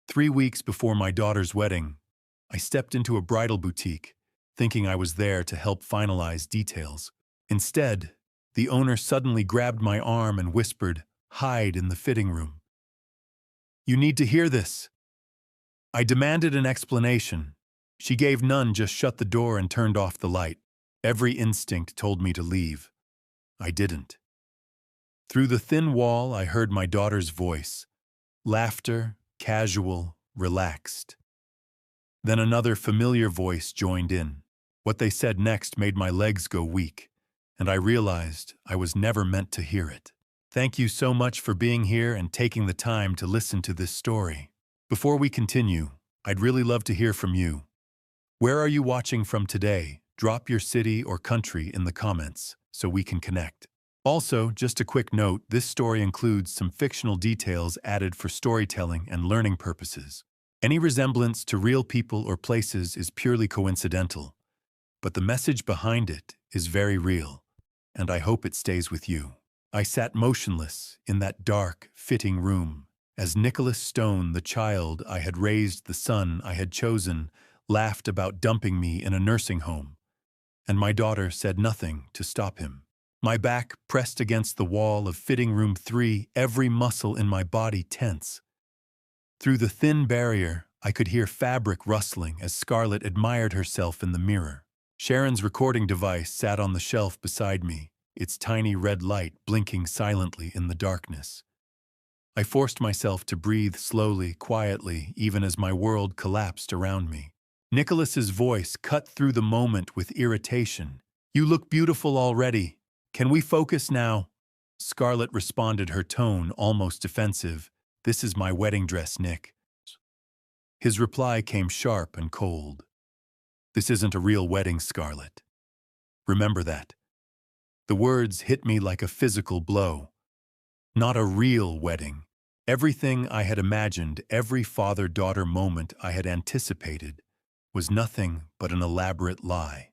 3 weeks before my daughter's wedding, I stepped into a bridal boutique, thinking I was there to help finalize details. Instead, the owner suddenly grabbed my arm and whispered, "Hide in the fitting room." "You need to hear this." I demanded an explanation. She gave none, just shut the door and turned off the light. Every instinct told me to leave. I didn't. Through the thin wall, I heard my daughter's voice. Laughter, casual, relaxed. Then another familiar voice joined in. What they said next made my legs go weak, and I realized I was never meant to hear it. Thank you so much for being here and taking the time to listen to this story. Before we continue, I'd really love to hear from you. Where are you watching from today? Drop your city or country in the comments so we can connect. Also, just a quick note, this story includes some fictional details added for storytelling and learning purposes. Any resemblance to real people or places is purely coincidental, but the message behind it is very real, and I hope it stays with you. I sat motionless in that dark, fitting room as Nicholas Stone, the child I had raised, the son I had chosen, laughed about dumping me in a nursing home, and my daughter said nothing to stop him. My back pressed against the wall of fitting room 3, every muscle in my body tense. Through the thin barrier, I could hear fabric rustling as Scarlett admired herself in the mirror. Sharon's recording device sat on the shelf beside me, its tiny red light blinking silently in the darkness. I forced myself to breathe slowly, quietly, even as my world collapsed around me. Nicholas's voice cut through the moment with irritation. "You look beautiful already. Can we focus now?" Scarlett responded, her tone almost defensive. "This is my wedding dress, Nick." His reply came sharp and cold. "This isn't a real wedding, Scarlett. Remember that." The words hit me like a physical blow. Not a real wedding. Everything I had imagined, every father-daughter moment I had anticipated, was nothing but an elaborate lie.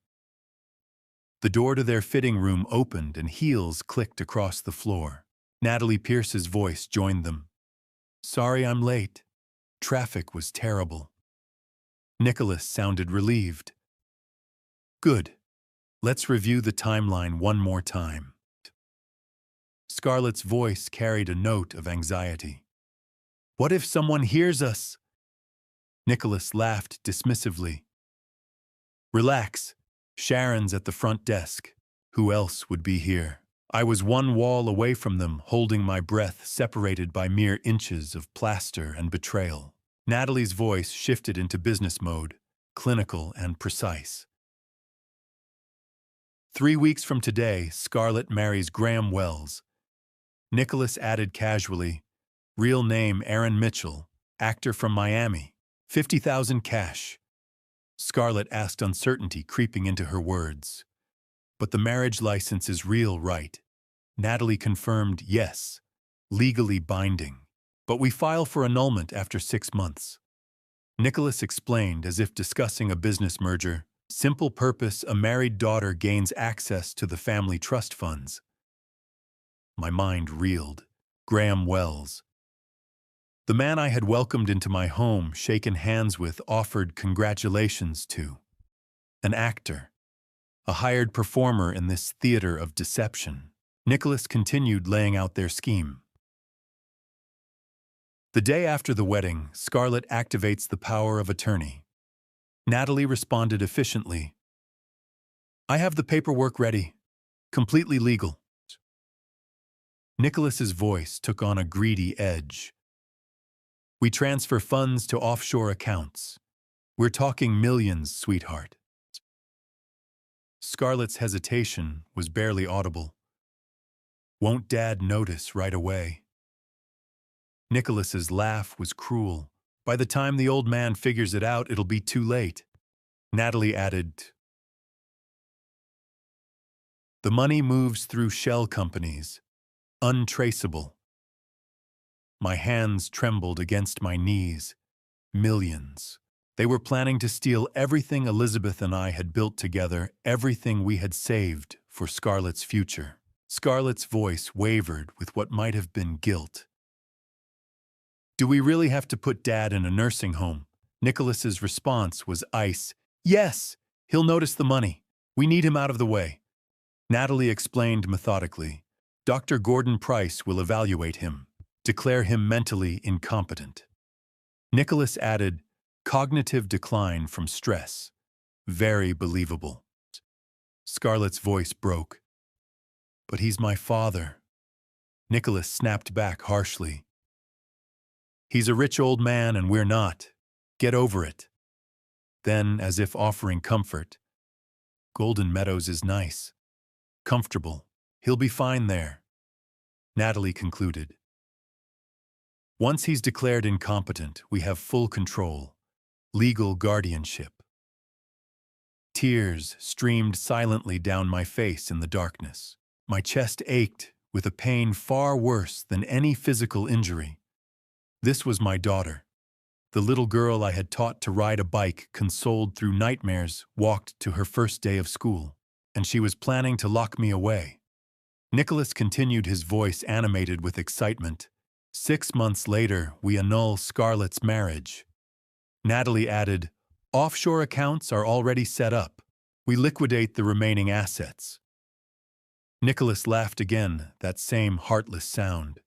The door to their fitting room opened and heels clicked across the floor. Natalie Pierce's voice joined them. "Sorry I'm late. Traffic was terrible." Nicholas sounded relieved. "Good. Let's review the timeline one more time." Scarlett's voice carried a note of anxiety. "What if someone hears us?" Nicholas laughed dismissively. "Relax. Sharon's at the front desk. Who else would be here?" I was one wall away from them, holding my breath, separated by mere inches of plaster and betrayal. Natalie's voice shifted into business mode, clinical and precise. 3 weeks from today, Scarlett marries Graham Wells. Nicholas added casually, "Real name Aaron Mitchell, actor from Miami. 50,000 cash." Scarlett asked, uncertainty creeping into her words. "But the marriage license is real, right?" Natalie confirmed, "Yes, legally binding. But we file for annulment after 6 months." Nicholas explained, as if discussing a business merger, "Simple purpose, a married daughter gains access to the family trust funds." My mind reeled. Graham Wells. The man I had welcomed into my home, shaken hands with, offered congratulations to. An actor. A hired performer in this theater of deception. Nicholas continued laying out their scheme. The day after the wedding, Scarlett activates the power of attorney. Natalie responded efficiently. "I have the paperwork ready. Completely legal." Nicholas's voice took on a greedy edge. "We transfer funds to offshore accounts. We're talking millions, sweetheart." Scarlett's hesitation was barely audible. "Won't Dad notice right away?" Nicholas's laugh was cruel. "By the time the old man figures it out, it'll be too late." Natalie added, "The money moves through shell companies, untraceable." My hands trembled against my knees. Millions. They were planning to steal everything Elizabeth and I had built together, everything we had saved for Scarlett's future. Scarlett's voice wavered with what might have been guilt. Do we really have to put Dad in a nursing home? Nicholas's response was ice. Yes, he'll notice the money. We need him out of the way. Natalie explained methodically. Dr. Gordon Price will evaluate him, declare him mentally incompetent. Nicholas added, cognitive decline from stress. Very believable. Scarlett's voice broke. But he's my father. Nicholas snapped back harshly. He's a rich old man and we're not. Get over it. Then, as if offering comfort, Golden Meadows is nice. Comfortable. He'll be fine there. Natalie concluded. Once he's declared incompetent, we have full control. Legal guardianship. Tears streamed silently down my face in the darkness. My chest ached with a pain far worse than any physical injury. This was my daughter. The little girl I had taught to ride a bike, consoled through nightmares, walked to her first day of school, and she was planning to lock me away. Nicholas continued, his voice animated with excitement. 6 months later, we annul Scarlett's marriage. Natalie added, offshore accounts are already set up. We liquidate the remaining assets. Nicholas laughed again, that same heartless sound.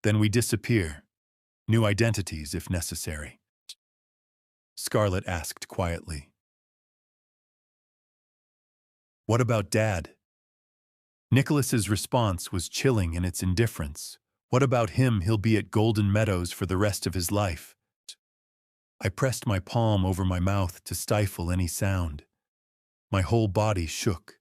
Then we disappear. New identities, if necessary. Scarlett asked quietly. What about Dad? Nicholas's response was chilling in its indifference. What about him? He'll be at Golden Meadows for the rest of his life. I pressed my palm over my mouth to stifle any sound. My whole body shook.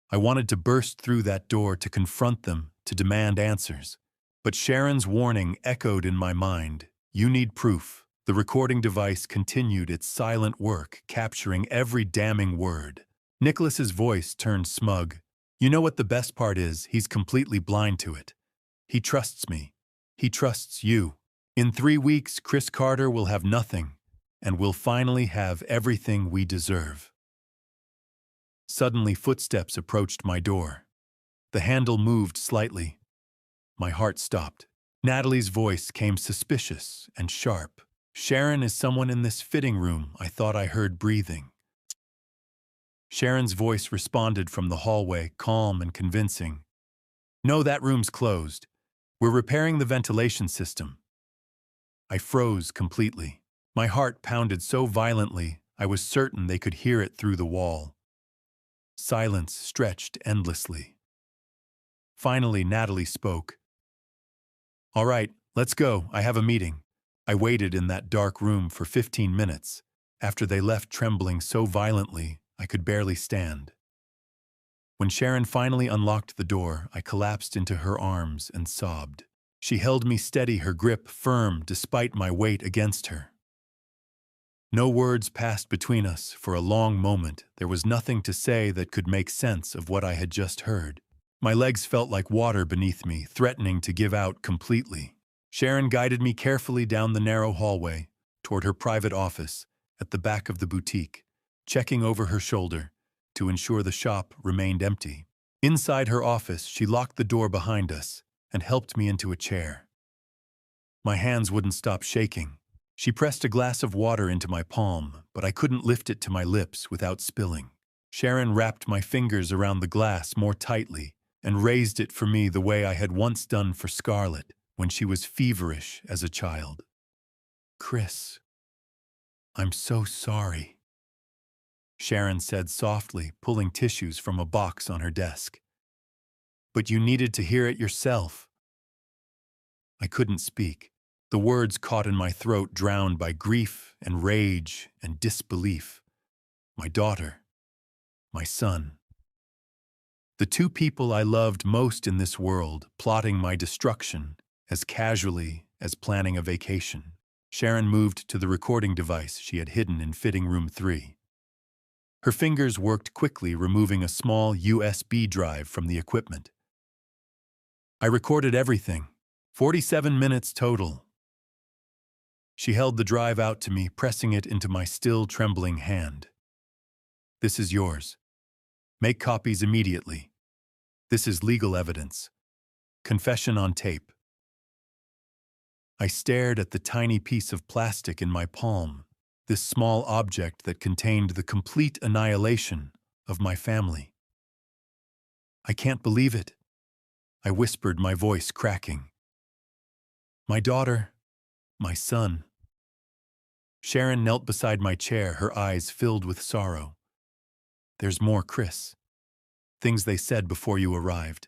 I wanted to burst through that door to confront them, to demand answers. But Sharon's warning echoed in my mind. You need proof. The recording device continued its silent work, capturing every damning word. Nicholas's voice turned smug. You know what the best part is? He's completely blind to it. He trusts me. He trusts you. In 3 weeks, Chris Carter will have nothing, and we'll finally have everything we deserve. Suddenly, footsteps approached my door. The handle moved slightly. My heart stopped. Natalie's voice came suspicious and sharp. Sharon, is someone in this fitting room? I thought I heard breathing. Sharon's voice responded from the hallway, calm and convincing. No, that room's closed. We're repairing the ventilation system. I froze completely. My heart pounded so violently, I was certain they could hear it through the wall. Silence stretched endlessly. Finally, Natalie spoke. All right, let's go. I have a meeting. I waited in that dark room for 15 minutes. After they left, trembling so violently, I could barely stand. When Sharon finally unlocked the door, I collapsed into her arms and sobbed. She held me steady, her grip firm despite my weight against her. No words passed between us. For a long moment, there was nothing to say that could make sense of what I had just heard. My legs felt like water beneath me, threatening to give out completely. Sharon guided me carefully down the narrow hallway, toward her private office, at the back of the boutique, checking over her shoulder to ensure the shop remained empty. Inside her office, she locked the door behind us and helped me into a chair. My hands wouldn't stop shaking. She pressed a glass of water into my palm, but I couldn't lift it to my lips without spilling. Sharon wrapped my fingers around the glass more tightly and raised it for me the way I had once done for Scarlett when she was feverish as a child. Chris, I'm so sorry, Sharon said softly, pulling tissues from a box on her desk. But you needed to hear it yourself. I couldn't speak. The words caught in my throat, drowned by grief and rage and disbelief. My daughter, my son. The two people I loved most in this world, plotting my destruction as casually as planning a vacation. Sharon moved to the recording device she had hidden in fitting room 3. Her fingers worked quickly, removing a small USB drive from the equipment. I recorded everything, 47 minutes total. She held the drive out to me, pressing it into my still trembling hand. This is yours. Make copies immediately. This is legal evidence. Confession on tape. I stared at the tiny piece of plastic in my palm, this small object that contained the complete annihilation of my family. I can't believe it, I whispered, my voice cracking. My daughter, my son. Sharon knelt beside my chair, her eyes filled with sorrow. There's more, Chris. Things they said before you arrived.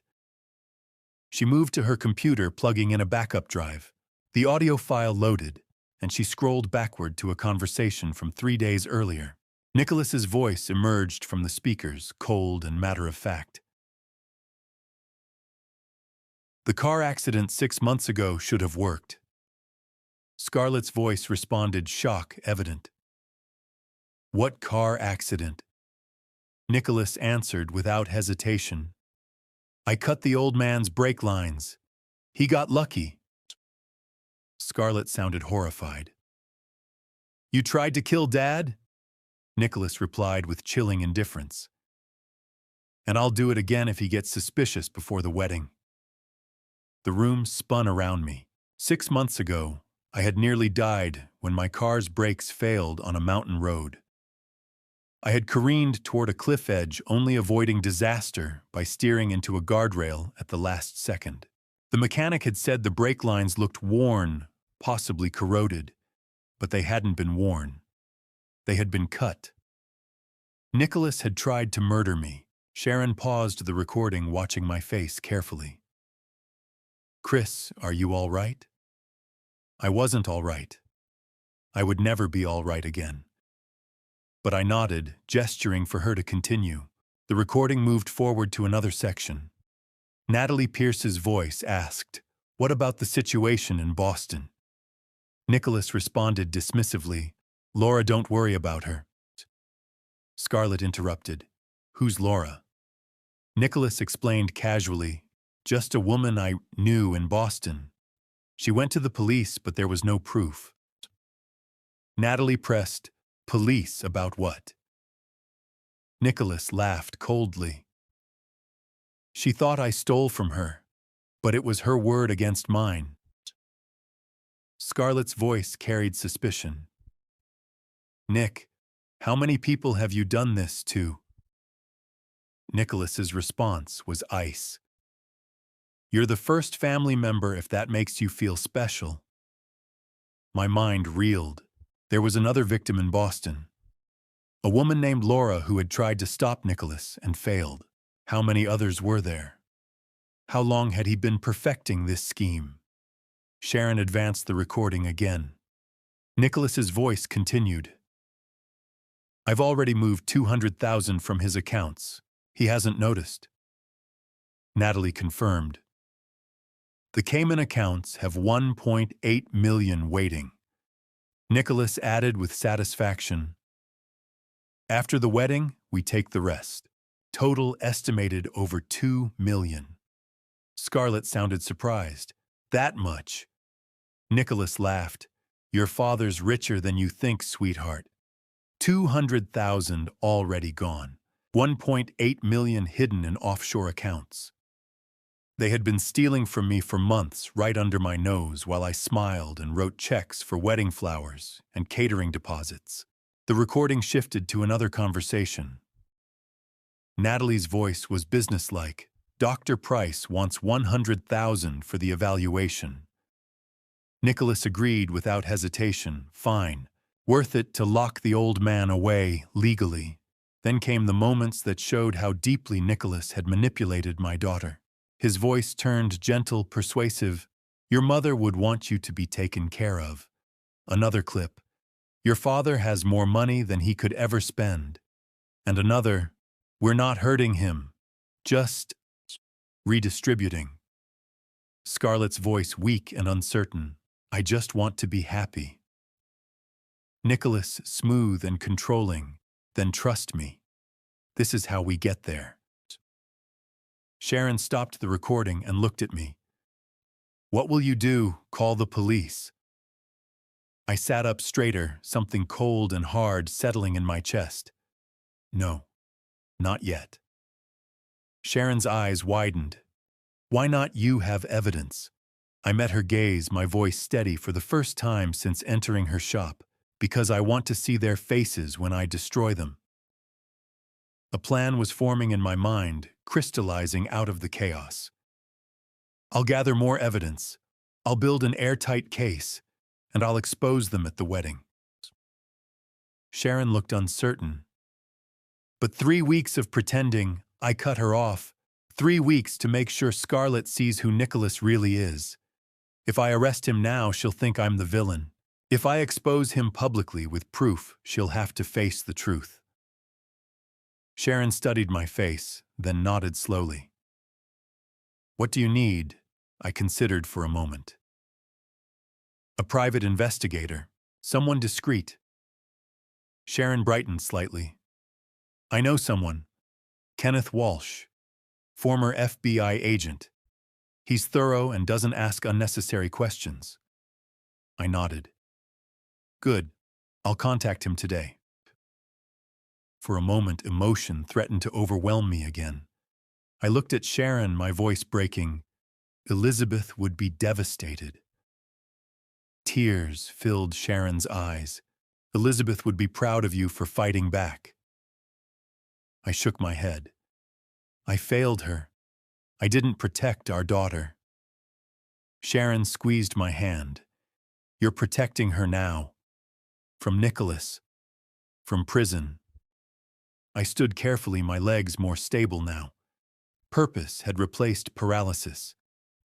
She moved to her computer, plugging in a backup drive. The audio file loaded, and she scrolled backward to a conversation from 3 days earlier. Nicholas's voice emerged from the speakers, cold and matter-of-fact. The car accident 6 months ago should have worked. Scarlett's voice responded, shock evident. What car accident? Nicholas answered without hesitation. I cut the old man's brake lines. He got lucky. Scarlett sounded horrified. You tried to kill Dad? Nicholas replied with chilling indifference. And I'll do it again if he gets suspicious before the wedding. The room spun around me. 6 months ago, I had nearly died when my car's brakes failed on a mountain road. I had careened toward a cliff edge, only avoiding disaster by steering into a guardrail at the last second. The mechanic had said the brake lines looked worn, possibly corroded, but they hadn't been worn. They had been cut. Nicholas had tried to murder me. Sharon paused the recording, watching my face carefully. Chris, are you all right? I wasn't all right. I would never be all right again. But I nodded, gesturing for her to continue. The recording moved forward to another section. Natalie Pierce's voice asked, "What about the situation in Boston?" Nicholas responded dismissively, "Laura, don't worry about her." Scarlett interrupted, "Who's Laura?" Nicholas explained casually, "Just a woman I knew in Boston. She went to the police, but there was no proof." Natalie pressed, "Police about what?" Nicholas laughed coldly. "She thought I stole from her, but it was her word against mine." Scarlett's voice carried suspicion. "Nick, how many people have you done this to?" Nicholas's response was ice. "You're the first family member, if that makes you feel special." My mind reeled. There was another victim in Boston. A woman named Laura who had tried to stop Nicholas and failed. How many others were there? How long had he been perfecting this scheme? Sharon advanced the recording again. Nicholas's voice continued. "I've already moved $200,000 from his accounts. He hasn't noticed." Natalie confirmed. "The Cayman accounts have 1.8 million waiting." Nicholas added with satisfaction, "After the wedding, we take the rest. Total estimated over 2 million. Scarlett sounded surprised. "That much?" Nicholas laughed. "Your father's richer than you think, sweetheart. 200,000 already gone. 1.8 million hidden in offshore accounts. They had been stealing from me for months, right under my nose, while I smiled and wrote checks for wedding flowers and catering deposits." The recording shifted to another conversation. Natalie's voice was businesslike. "Dr. Price wants 100,000 for the evaluation." Nicholas agreed without hesitation. "Fine. Worth it to lock the old man away legally." Then came the moments that showed how deeply Nicholas had manipulated my daughter. His voice turned gentle, persuasive. "Your mother would want you to be taken care of." Another clip. "Your father has more money than he could ever spend." And another. "We're not hurting him, just redistributing." Scarlett's voice weak and uncertain. "I just want to be happy." Nicholas, smooth and controlling. "Then trust me. This is how we get there." Sharon stopped the recording and looked at me. "What will you do? Call the police?" I sat up straighter, something cold and hard settling in my chest. "No, not yet." Sharon's eyes widened. "Why not? You have evidence." I met her gaze, my voice steady for the first time since entering her shop, because I want to see their faces when I destroy them. A plan was forming in my mind, crystallizing out of the chaos. I'll gather more evidence. I'll build an airtight case, and I'll expose them at the wedding. Sharon looked uncertain. But 3 weeks of pretending, I cut her off. 3 weeks to make sure Scarlett sees who Nicholas really is. If I arrest him now, she'll think I'm the villain. If I expose him publicly with proof, she'll have to face the truth. Sharon studied my face, then nodded slowly. What do you need? I considered for a moment. A private investigator, someone discreet. Sharon brightened slightly. I know someone. Kenneth Walsh, former FBI agent. He's thorough and doesn't ask unnecessary questions. I nodded. Good. I'll contact him today. For a moment, emotion threatened to overwhelm me again. I looked at Sharon, my voice breaking. Elizabeth would be devastated. Tears filled Sharon's eyes. Elizabeth would be proud of you for fighting back. I shook my head. I failed her. I didn't protect our daughter. Sharon squeezed my hand. You're protecting her now. From Nicholas. From prison. I stood carefully, my legs more stable now. Purpose had replaced paralysis.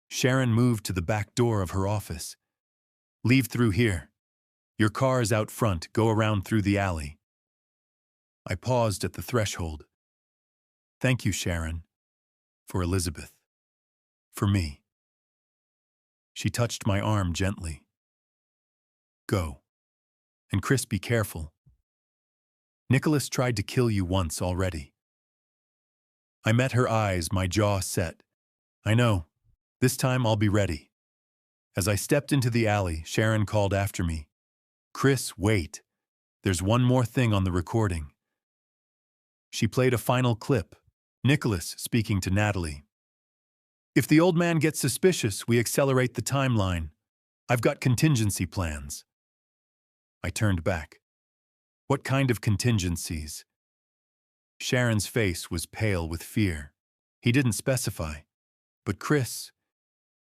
Sharon moved to the back door of her office. Leave through here. Your car is out front. Go around through the alley. I paused at the threshold. Thank you, Sharon. For Elizabeth. For me. She touched my arm gently. Go. And Chris, be careful. Nicholas tried to kill you once already. I met her eyes, my jaw set. I know. This time I'll be ready. As I stepped into the alley, Sharon called after me. Chris, wait. There's one more thing on the recording. She played a final clip. Nicholas speaking to Natalie. If the old man gets suspicious, we accelerate the timeline. I've got contingency plans. I turned back. What kind of contingencies? Sharon's face was pale with fear. He didn't specify. But Chris,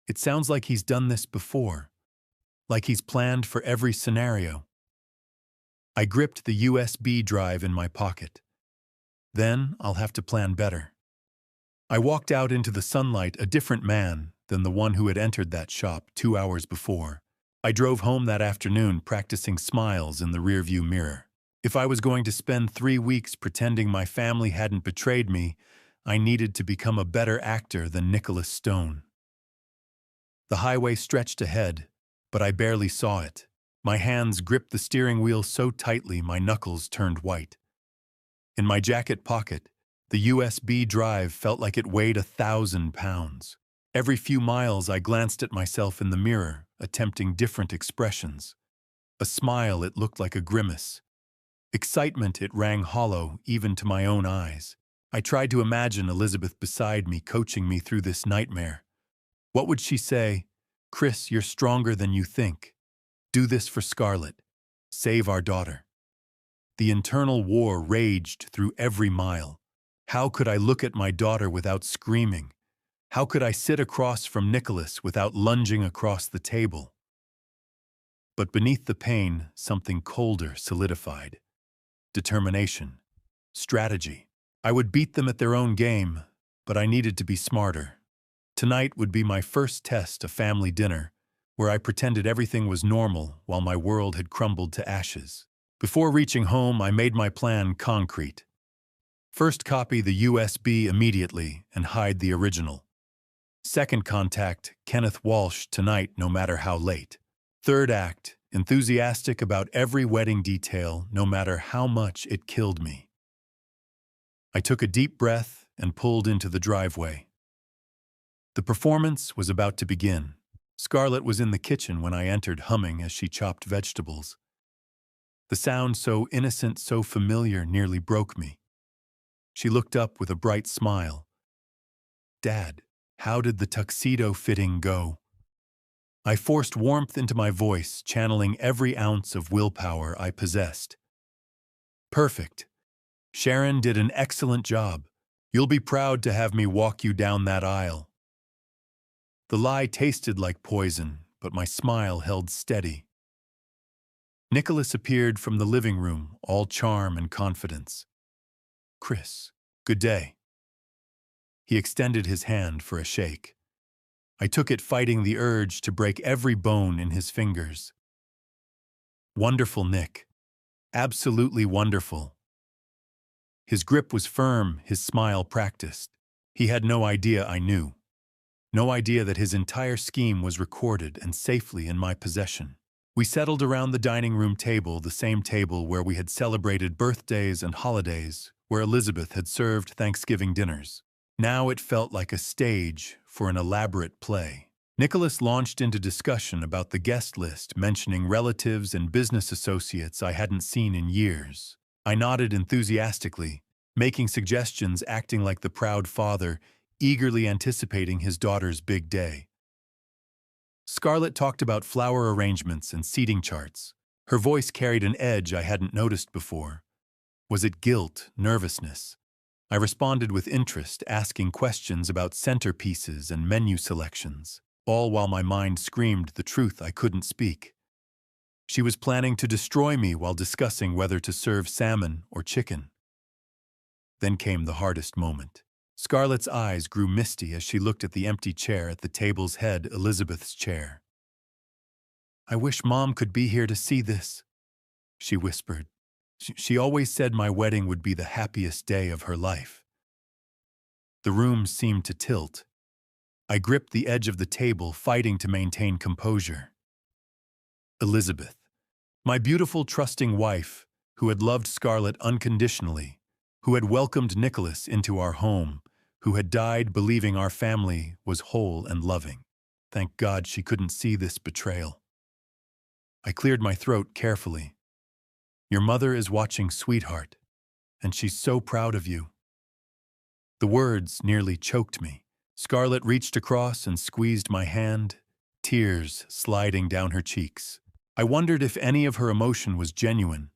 it sounds like he's done this before. Like he's planned for every scenario. I gripped the USB drive in my pocket. Then I'll have to plan better. I walked out into the sunlight a different man than the one who had entered that shop 2 hours before. I drove home that afternoon practicing smiles in the rearview mirror. If I was going to spend 3 weeks pretending my family hadn't betrayed me, I needed to become a better actor than Nicholas Stone. The highway stretched ahead, but I barely saw it. My hands gripped the steering wheel so tightly my knuckles turned white. In my jacket pocket, the USB drive felt like it weighed 1,000 pounds. Every few miles I glanced at myself in the mirror, attempting different expressions. A smile, it looked like a grimace. Excitement, it rang hollow, even to my own eyes. I tried to imagine Elizabeth beside me, coaching me through this nightmare. What would she say? Chris, you're stronger than you think. Do this for Scarlett. Save our daughter. The internal war raged through every mile. How could I look at my daughter without screaming? How could I sit across from Nicholas without lunging across the table? But beneath the pain, something colder solidified. Determination. Strategy. I would beat them at their own game, but I needed to be smarter. Tonight would be my first test, a family dinner, where I pretended everything was normal while my world had crumbled to ashes. Before reaching home, I made my plan concrete. First, copy the USB immediately and hide the original. Second, contact Kenneth Walsh tonight, no matter how late. Third act, enthusiastic about every wedding detail, no matter how much it killed me. I took a deep breath and pulled into the driveway. The performance was about to begin. Scarlett was in the kitchen when I entered, humming as she chopped vegetables. The sound, so innocent, so familiar, nearly broke me. She looked up with a bright smile. Dad, how did the tuxedo fitting go? I forced warmth into my voice, channeling every ounce of willpower I possessed. Perfect. Sharon did an excellent job. You'll be proud to have me walk you down that aisle. The lie tasted like poison, but my smile held steady. Nicholas appeared from the living room, all charm and confidence. Chris, good day. He extended his hand for a shake. I took it, fighting the urge to break every bone in his fingers. Wonderful, Nick. Absolutely wonderful. His grip was firm, his smile practiced. He had no idea I knew. No idea that his entire scheme was recorded and safely in my possession. We settled around the dining room table, the same table where we had celebrated birthdays and holidays, where Elizabeth had served Thanksgiving dinners. Now it felt like a stage for an elaborate play. Nicholas launched into discussion about the guest list, mentioning relatives and business associates I hadn't seen in years. I nodded enthusiastically, making suggestions, acting like the proud father, eagerly anticipating his daughter's big day. Scarlett talked about flower arrangements and seating charts. Her voice carried an edge I hadn't noticed before. Was it guilt, nervousness? I responded with interest, asking questions about centerpieces and menu selections, all while my mind screamed the truth I couldn't speak. She was planning to destroy me while discussing whether to serve salmon or chicken. Then came the hardest moment. Scarlett's eyes grew misty as she looked at the empty chair at the table's head, Elizabeth's chair. "I wish Mom could be here to see this," she whispered. She always said my wedding would be the happiest day of her life. The room seemed to tilt. I gripped the edge of the table, fighting to maintain composure. Elizabeth, my beautiful, trusting wife, who had loved Scarlett unconditionally, who had welcomed Nicholas into our home, who had died believing our family was whole and loving. Thank God she couldn't see this betrayal. I cleared my throat carefully. Your mother is watching, sweetheart, and she's so proud of you. The words nearly choked me. Scarlett reached across and squeezed my hand, tears sliding down her cheeks. I wondered if any of her emotion was genuine,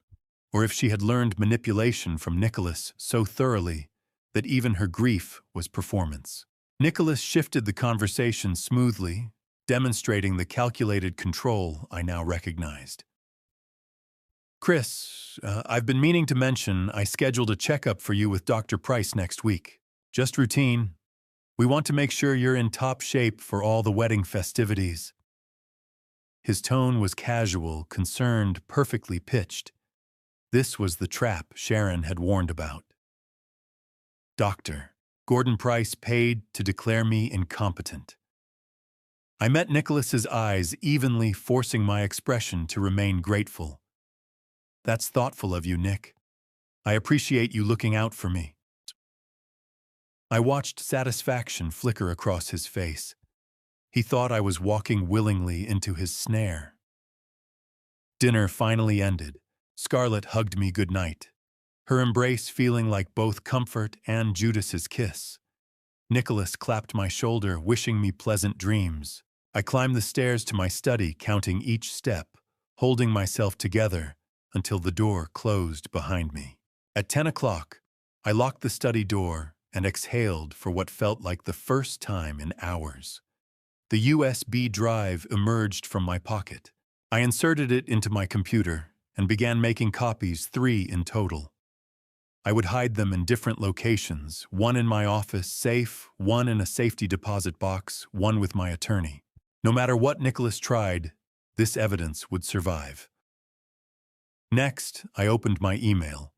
or if she had learned manipulation from Nicholas so thoroughly that even her grief was performance. Nicholas shifted the conversation smoothly, demonstrating the calculated control I now recognized. Chris, I've been meaning to mention I scheduled a checkup for you with Dr. Price next week. Just routine. We want to make sure you're in top shape for all the wedding festivities. His tone was casual, concerned, perfectly pitched. This was the trap Sharon had warned about. Dr. Gordon Price paid to declare me incompetent. I met Nicholas's eyes evenly, forcing my expression to remain grateful. That's thoughtful of you, Nick. I appreciate you looking out for me. I watched satisfaction flicker across his face. He thought I was walking willingly into his snare. Dinner finally ended. Scarlett hugged me goodnight, her embrace feeling like both comfort and Judas's kiss. Nicholas clapped my shoulder, wishing me pleasant dreams. I climbed the stairs to my study, counting each step, holding myself together until the door closed behind me. At 10 o'clock, I locked the study door and exhaled for what felt like the first time in hours. The USB drive emerged from my pocket. I inserted it into my computer and began making copies, 3 in total. I would hide them in different locations, one in my office safe, one in a safety deposit box, one with my attorney. No matter what Nicholas tried, this evidence would survive. Next, I opened my email.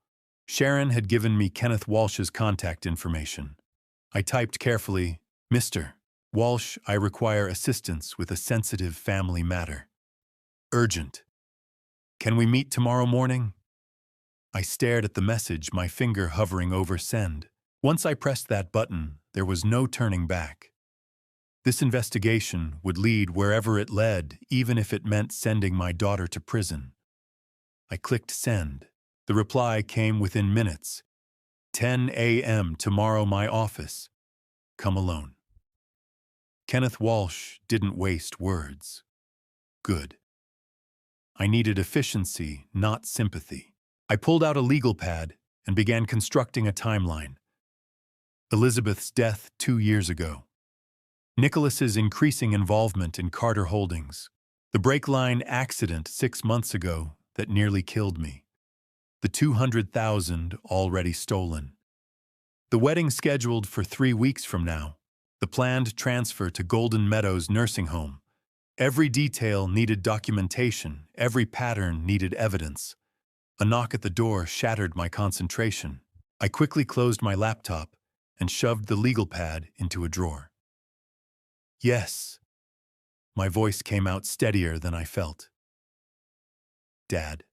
Sharon had given me Kenneth Walsh's contact information. I typed carefully, "Mr. Walsh, I require assistance with a sensitive family matter. Urgent. Can we meet tomorrow morning?" I stared at the message, my finger hovering over send. Once I pressed that button, there was no turning back. This investigation would lead wherever it led, even if it meant sending my daughter to prison. I clicked send. The reply came within minutes. 10 a.m. tomorrow, my office. Come alone. Kenneth Walsh didn't waste words. Good. I needed efficiency, not sympathy. I pulled out a legal pad and began constructing a timeline. Elizabeth's death 2 years ago. Nicholas's increasing involvement in Carter Holdings. The brake line accident 6 months ago that nearly killed me. The 200,000 already stolen. The wedding scheduled for 3 weeks from now. The planned transfer to Golden Meadows nursing home. Every detail needed documentation, every pattern needed evidence. A knock at the door shattered my concentration. I quickly closed my laptop and shoved the legal pad into a drawer. Yes. My voice came out steadier than I felt. Dad,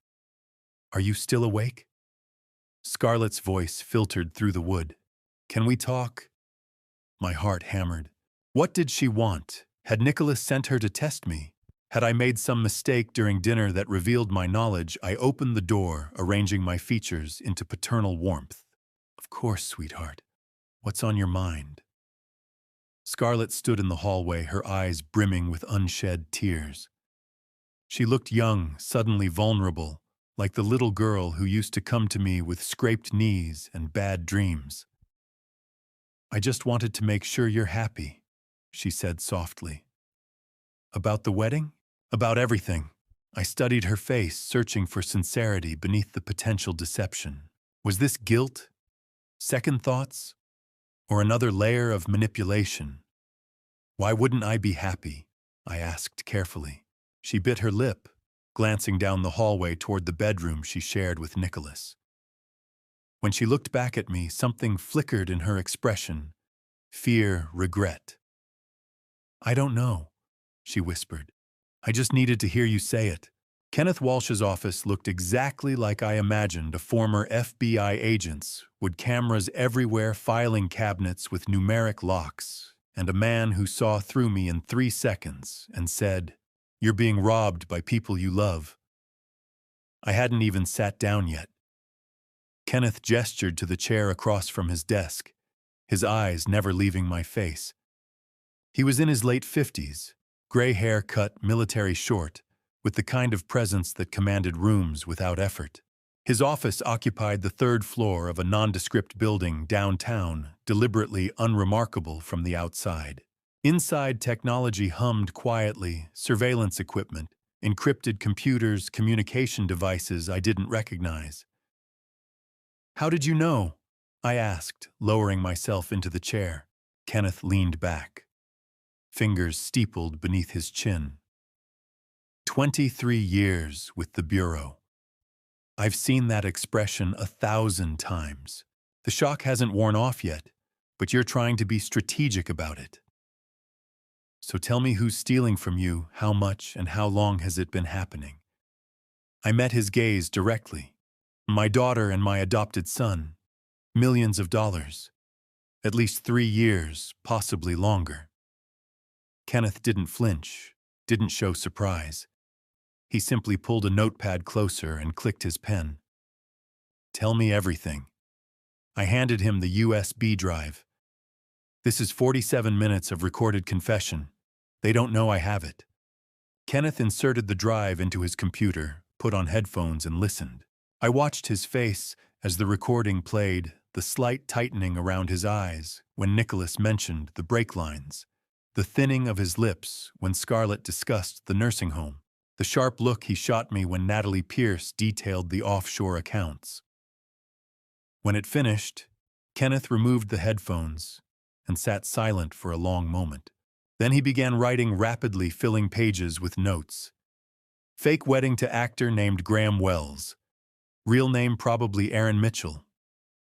are you still awake? Scarlett's voice filtered through the wood. Can we talk? My heart hammered. What did she want? Had Nicholas sent her to test me? Had I made some mistake during dinner that revealed my knowledge? I opened the door, arranging my features into paternal warmth. Of course, sweetheart. What's on your mind? Scarlett stood in the hallway, her eyes brimming with unshed tears. She looked young, suddenly vulnerable, like the little girl who used to come to me with scraped knees and bad dreams. I just wanted to make sure you're happy, she said softly. About the wedding? About everything. I studied her face, searching for sincerity beneath the potential deception. Was this guilt? Second thoughts? Or another layer of manipulation? Why wouldn't I be happy? I asked carefully. She bit her lip, glancing down the hallway toward the bedroom she shared with Nicholas. When she looked back at me, something flickered in her expression. Fear, regret. I don't know, she whispered. I just needed to hear you say it. Kenneth Walsh's office looked exactly like I imagined a former FBI agent's, with cameras everywhere, filing cabinets with numeric locks, and a man who saw through me in 3 seconds and said, "You're being robbed by people you love." I hadn't even sat down yet. Kenneth gestured to the chair across from his desk, his eyes never leaving my face. He was in his late 50s, gray hair cut military short, with the kind of presence that commanded rooms without effort. His office occupied the 3rd floor of a nondescript building downtown, deliberately unremarkable from the outside. Inside, technology hummed quietly, surveillance equipment, encrypted computers, communication devices I didn't recognize. How did you know? I asked, lowering myself into the chair. Kenneth leaned back, fingers steepled beneath his chin. 23 years with the Bureau. I've seen that expression 1,000 times. The shock hasn't worn off yet, but you're trying to be strategic about it. So tell me who's stealing from you, how much, and how long has it been happening? I met his gaze directly. My daughter and my adopted son. Millions of dollars. At least 3 years, possibly longer. Kenneth didn't flinch, didn't show surprise. He simply pulled a notepad closer and clicked his pen. Tell me everything. I handed him the USB drive. This is 47 minutes of recorded confession. They don't know I have it. Kenneth inserted the drive into his computer, put on headphones, and listened. I watched his face as the recording played, the slight tightening around his eyes when Nicholas mentioned the brake lines, the thinning of his lips when Scarlett discussed the nursing home, the sharp look he shot me when Natalie Pierce detailed the offshore accounts. When it finished, Kenneth removed the headphones and sat silent for a long moment. Then he began writing rapidly, filling pages with notes. Fake wedding to actor named Graham Wells. Real name probably Aaron Mitchell.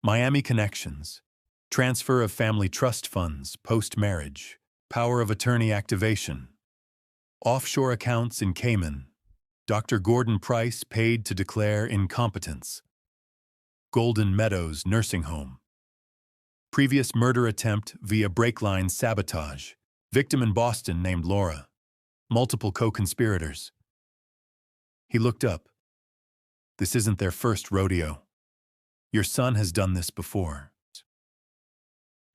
Miami connections. Transfer of family trust funds post-marriage. Power of attorney activation. Offshore accounts in Cayman. Dr. Gordon Price paid to declare incompetence. Golden Meadows nursing home. Previous murder attempt via brake line sabotage. Victim in Boston named Laura. Multiple co-conspirators. He looked up. This isn't their first rodeo. Your son has done this before.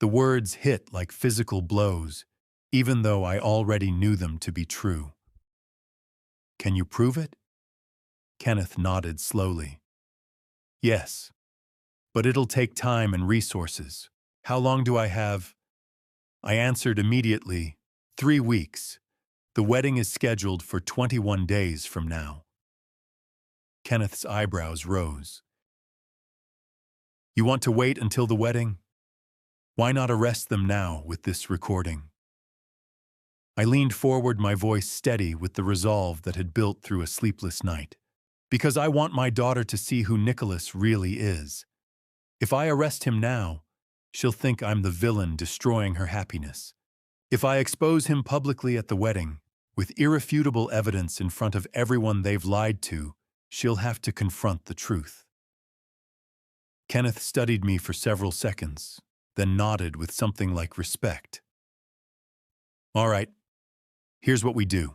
The words hit like physical blows, even though I already knew them to be true. Can you prove it? Kenneth nodded slowly. Yes, but it'll take time and resources. How long do I have? I answered immediately, 3 weeks. The wedding is scheduled for 21 days from now. Kenneth's eyebrows rose. You want to wait until the wedding? Why not arrest them now with this recording? I leaned forward, my voice steady with the resolve that had built through a sleepless night. Because I want my daughter to see who Nicholas really is. If I arrest him now, she'll think I'm the villain destroying her happiness. If I expose him publicly at the wedding, with irrefutable evidence in front of everyone they've lied to, she'll have to confront the truth. Kenneth studied me for several seconds, then nodded with something like respect. All right, here's what we do.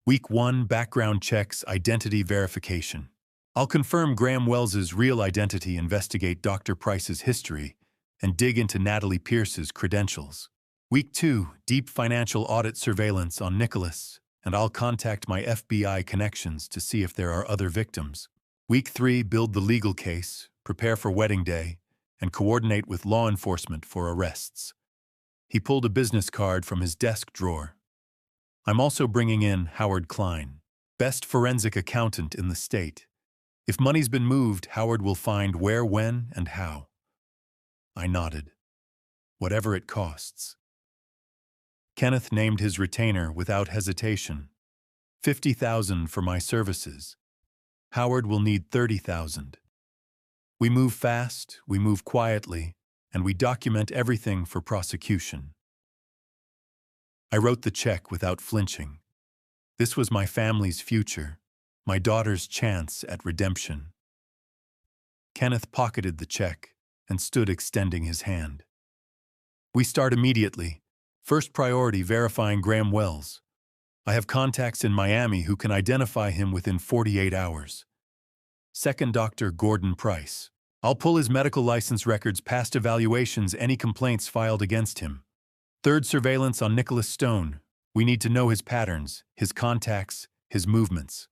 Week 1, background checks, identity verification. I'll confirm Graham Wells's real identity, investigate Dr. Price's history, and dig into Natalie Pierce's credentials. Week 2, deep financial audit surveillance on Nicholas, and I'll contact my FBI connections to see if there are other victims. Week 3, build the legal case, prepare for wedding day, and coordinate with law enforcement for arrests. He pulled a business card from his desk drawer. I'm also bringing in Howard Klein, best forensic accountant in the state. If money's been moved, Howard will find where, when, and how. I nodded. Whatever it costs. Kenneth named his retainer without hesitation. $50,000 for my services. Howard will need $30,000. We move fast, we move quietly, and we document everything for prosecution. I wrote the check without flinching. This was my family's future, my daughter's chance at redemption. Kenneth pocketed the check and stood extending his hand. We start immediately. First priority, verifying Graham Wells. I have contacts in Miami who can identify him within 48 hours. Second, Dr. Gordon Price. I'll pull his medical license records, past evaluations, any complaints filed against him. Third, surveillance on Nicholas Stone. We need to know his patterns, his contacts, his movements.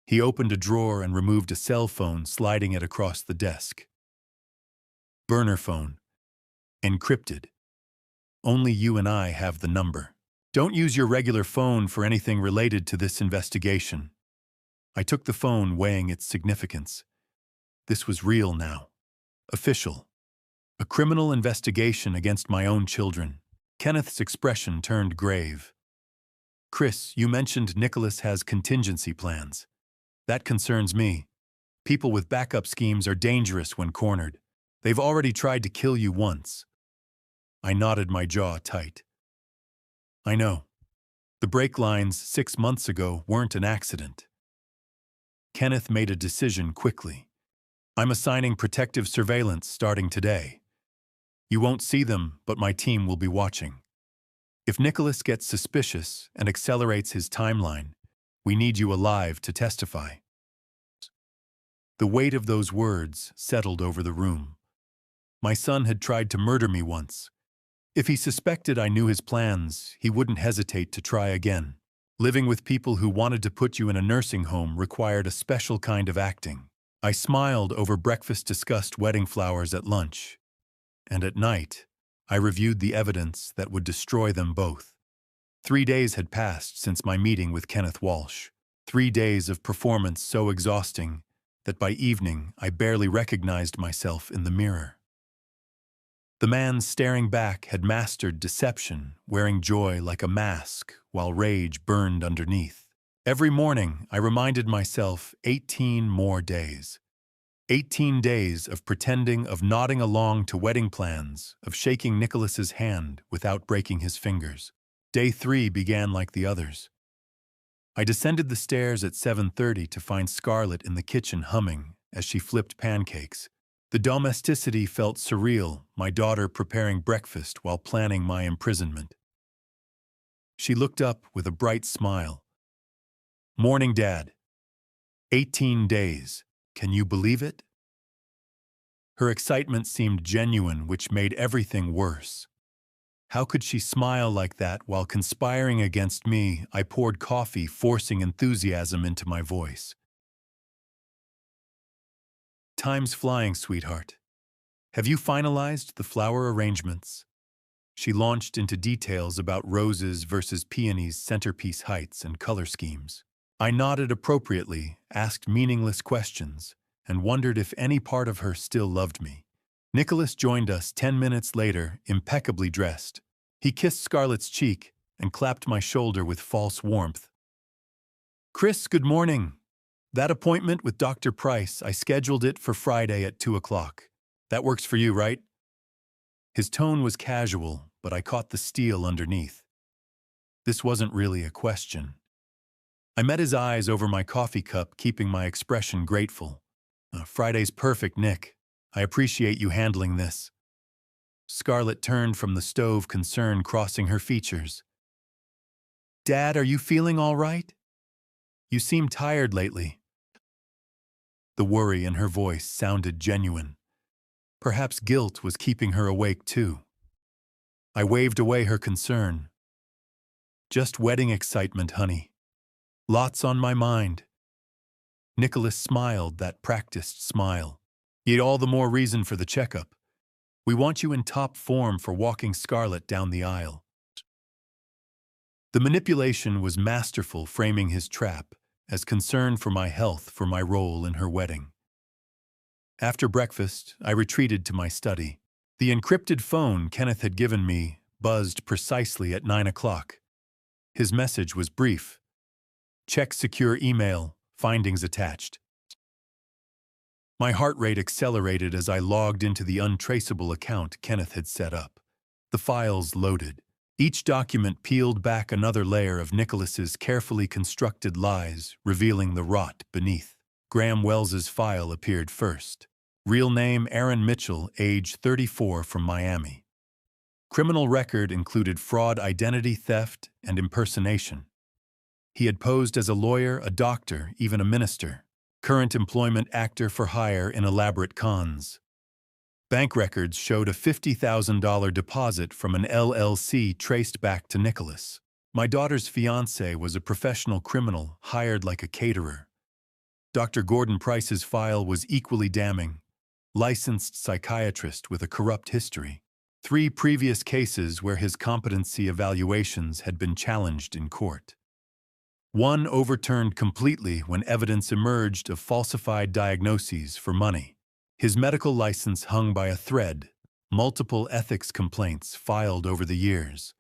He opened a drawer and removed a cell phone, sliding it across the desk. Burner phone. Encrypted. Only you and I have the number. Don't use your regular phone for anything related to this investigation. I took the phone, weighing its significance. This was real now. Official. A criminal investigation against my own children. Kenneth's expression turned grave. Chris, you mentioned Nicholas has contingency plans. That concerns me. People with backup schemes are dangerous when cornered. They've already tried to kill you once. I nodded, my jaw tight. I know. The brake lines 6 months ago weren't an accident. Kenneth made a decision quickly. I'm assigning protective surveillance starting today. You won't see them, but my team will be watching. If Nicholas gets suspicious and accelerates his timeline, we need you alive to testify. The weight of those words settled over the room. My son had tried to murder me once. If he suspected I knew his plans, he wouldn't hesitate to try again. Living with people who wanted to put you in a nursing home required a special kind of acting. I smiled over breakfast, discussed wedding flowers at lunch. And at night, I reviewed the evidence that would destroy them both. 3 days had passed since my meeting with Kenneth Walsh. 3 days of performance so exhausting that by evening I barely recognized myself in the mirror. The man staring back had mastered deception, wearing joy like a mask while rage burned underneath. Every morning I reminded myself 18 more days. 18 days of pretending, of nodding along to wedding plans, of shaking Nicholas's hand without breaking his fingers. Day 3 began like the others. I descended the stairs at 7:30 to find Scarlett in the kitchen humming as she flipped pancakes. The domesticity felt surreal, my daughter preparing breakfast while planning my imprisonment. She looked up with a bright smile. Morning, Dad. 18 days. Can you believe it? Her excitement seemed genuine, which made everything worse. How could she smile like that while conspiring against me? I poured coffee, forcing enthusiasm into my voice. Time's flying, sweetheart. Have you finalized the flower arrangements? She launched into details about roses versus peonies, centerpiece heights, and color schemes. I nodded appropriately, asked meaningless questions, and wondered if any part of her still loved me. Nicholas joined us 10 minutes later, impeccably dressed. He kissed Scarlett's cheek and clapped my shoulder with false warmth. Chris, good morning. That appointment with Dr. Price, I scheduled it for Friday at 2 o'clock. That works for you, right? His tone was casual, but I caught the steel underneath. This wasn't really a question. I met his eyes over my coffee cup, keeping my expression grateful. Friday's perfect, Nick. I appreciate you handling this. Scarlett turned from the stove, concern crossing her features. Dad, are you feeling all right? You seem tired lately. The worry in her voice sounded genuine. Perhaps guilt was keeping her awake too. I waved away her concern. Just wedding excitement, honey. Lots on my mind. Nicholas smiled, that practiced smile. Yet all the more reason for the checkup. We want you in top form for walking Scarlett down the aisle. The manipulation was masterful, framing his trap as concern for my health, for my role in her wedding. After breakfast, I retreated to my study. The encrypted phone Kenneth had given me buzzed precisely at 9 o'clock. His message was brief. Check secure email, findings attached. My heart rate accelerated as I logged into the untraceable account Kenneth had set up. The files loaded. Each document peeled back another layer of Nicholas's carefully constructed lies, revealing the rot beneath. Graham Wells's file appeared first. Real name Aaron Mitchell, age 34, from Miami. Criminal record included fraud, identity theft, and impersonation. He had posed as a lawyer, a doctor, even a minister. Current employment, actor for hire in elaborate cons. Bank records showed a $50,000 deposit from an LLC traced back to Nicholas. My daughter's fiancé was a professional criminal hired like a caterer. Dr. Gordon Price's file was equally damning. Licensed psychiatrist with a corrupt history. 3 previous cases where his competency evaluations had been challenged in court. One overturned completely when evidence emerged of falsified diagnoses for money. His medical license hung by a thread, multiple ethics complaints filed over the years.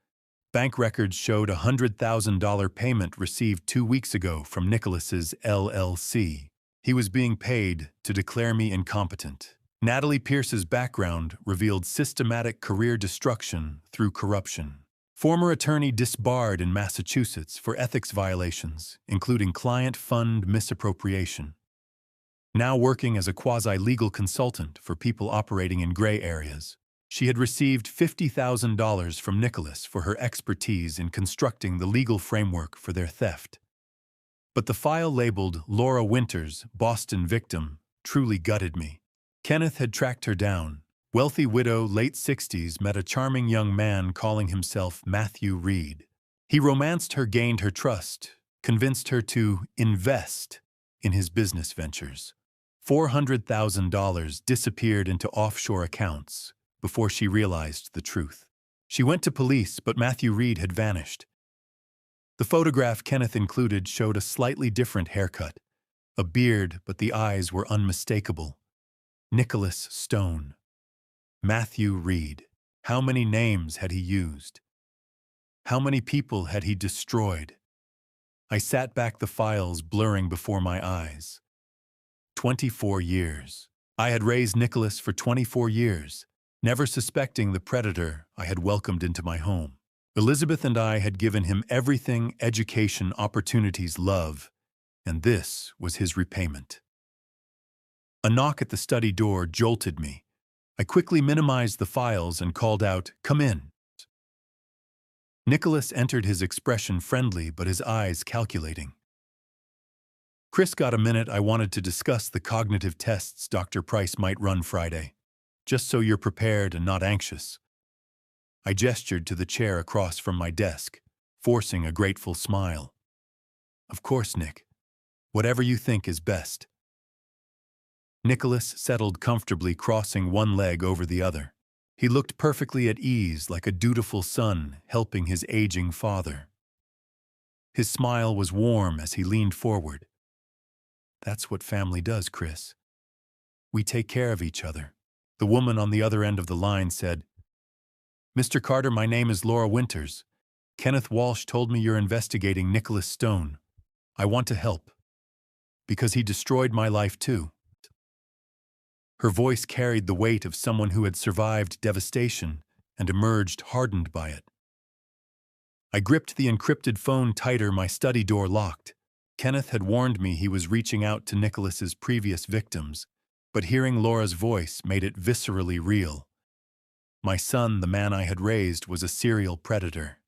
Bank records showed a $100,000 payment received 2 weeks ago from Nicholas's LLC. He was being paid to declare me incompetent. Natalie Pierce's background revealed systematic career destruction through corruption. Former attorney disbarred in Massachusetts for ethics violations, including client fund misappropriation. Now working as a quasi-legal consultant for people operating in gray areas. She had received $50,000 from Nicholas for her expertise in constructing the legal framework for their theft. But the file labeled Laura Winters, Boston victim, truly gutted me. Kenneth had tracked her down. Wealthy widow, late 60s, met a charming young man calling himself Matthew Reed. He romanced her, gained her trust, convinced her to invest in his business ventures. $400,000 disappeared into offshore accounts before she realized the truth. She went to police, but Matthew Reed had vanished. The photograph Kenneth included showed a slightly different haircut, a beard, but the eyes were unmistakable. Nicholas Stone. Matthew Reed. How many names had he used? How many people had he destroyed? I sat back, the files blurring before my eyes. 24 years. I had raised Nicholas for 24 years, never suspecting the predator I had welcomed into my home. Elizabeth and I had given him everything: education, opportunities, love, and this was his repayment. A knock at the study door jolted me. I quickly minimized the files and called out, "Come in." Nicholas entered, his expression friendly but his eyes calculating. "Chris, got a minute? I wanted to discuss the cognitive tests Dr. Price might run Friday, just so you're prepared and not anxious." I gestured to the chair across from my desk, forcing a grateful smile. Of course, Nick. Whatever you think is best. Nicholas settled comfortably, crossing one leg over the other. He looked perfectly at ease, like a dutiful son helping his aging father. His smile was warm as he leaned forward. That's what family does, Chris. We take care of each other. The woman on the other end of the line said, Mr. Carter, my name is Laura Winters. Kenneth Walsh told me you're investigating Nicholas Stone. I want to help. Because he destroyed my life too. Her voice carried the weight of someone who had survived devastation and emerged hardened by it. I gripped the encrypted phone tighter, my study door locked. Kenneth had warned me he was reaching out to Nicholas's previous victims, but hearing Laura's voice made it viscerally real. My son, the man I had raised, was a serial predator.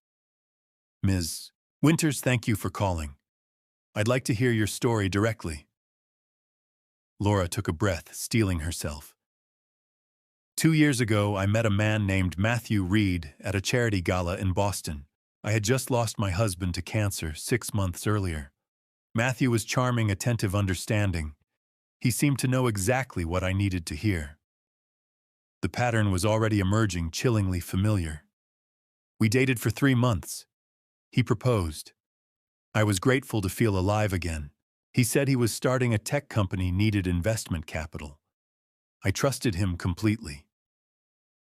Ms. Winters, thank you for calling. I'd like to hear your story directly. Laura took a breath, steeling herself. 2 years ago, I met a man named Matthew Reed at a charity gala in Boston. I had just lost my husband to cancer 6 months earlier. Matthew was charming, attentive, understanding. He seemed to know exactly what I needed to hear. The pattern was already emerging, chillingly familiar. We dated for 3 months. He proposed. I was grateful to feel alive again. He said he was starting a tech company, needed investment capital. I trusted him completely.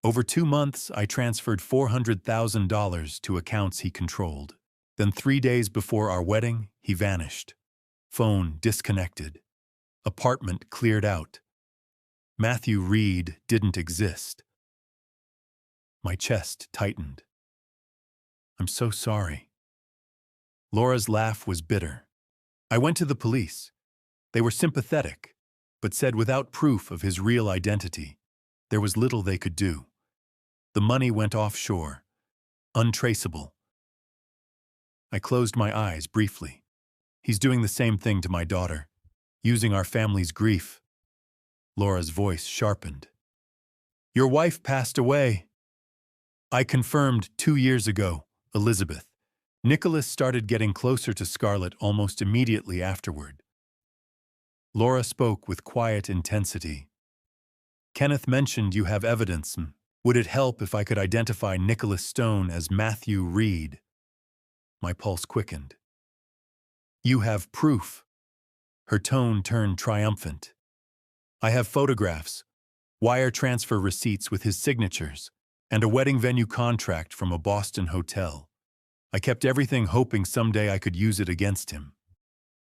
Over 2 months, I transferred $400,000 to accounts he controlled. Then 3 days before our wedding, he vanished. Phone disconnected. Apartment cleared out. Matthew Reed didn't exist. My chest tightened. I'm so sorry. Laura's laugh was bitter. I went to the police. They were sympathetic, but said without proof of his real identity, there was little they could do. The money went offshore, untraceable. I closed my eyes briefly. He's doing the same thing to my daughter, using our family's grief. Laura's voice sharpened. Your wife passed away. I confirmed 2 years ago, Elizabeth. Nicholas started getting closer to Scarlett almost immediately afterward. Laura spoke with quiet intensity. Kenneth mentioned you have evidence. Would it help if I could identify Nicholas Stone as Matthew Reed? My pulse quickened. You have proof. Her tone turned triumphant. I have photographs, wire transfer receipts with his signatures, and a wedding venue contract from a Boston hotel. I kept everything, hoping someday I could use it against him.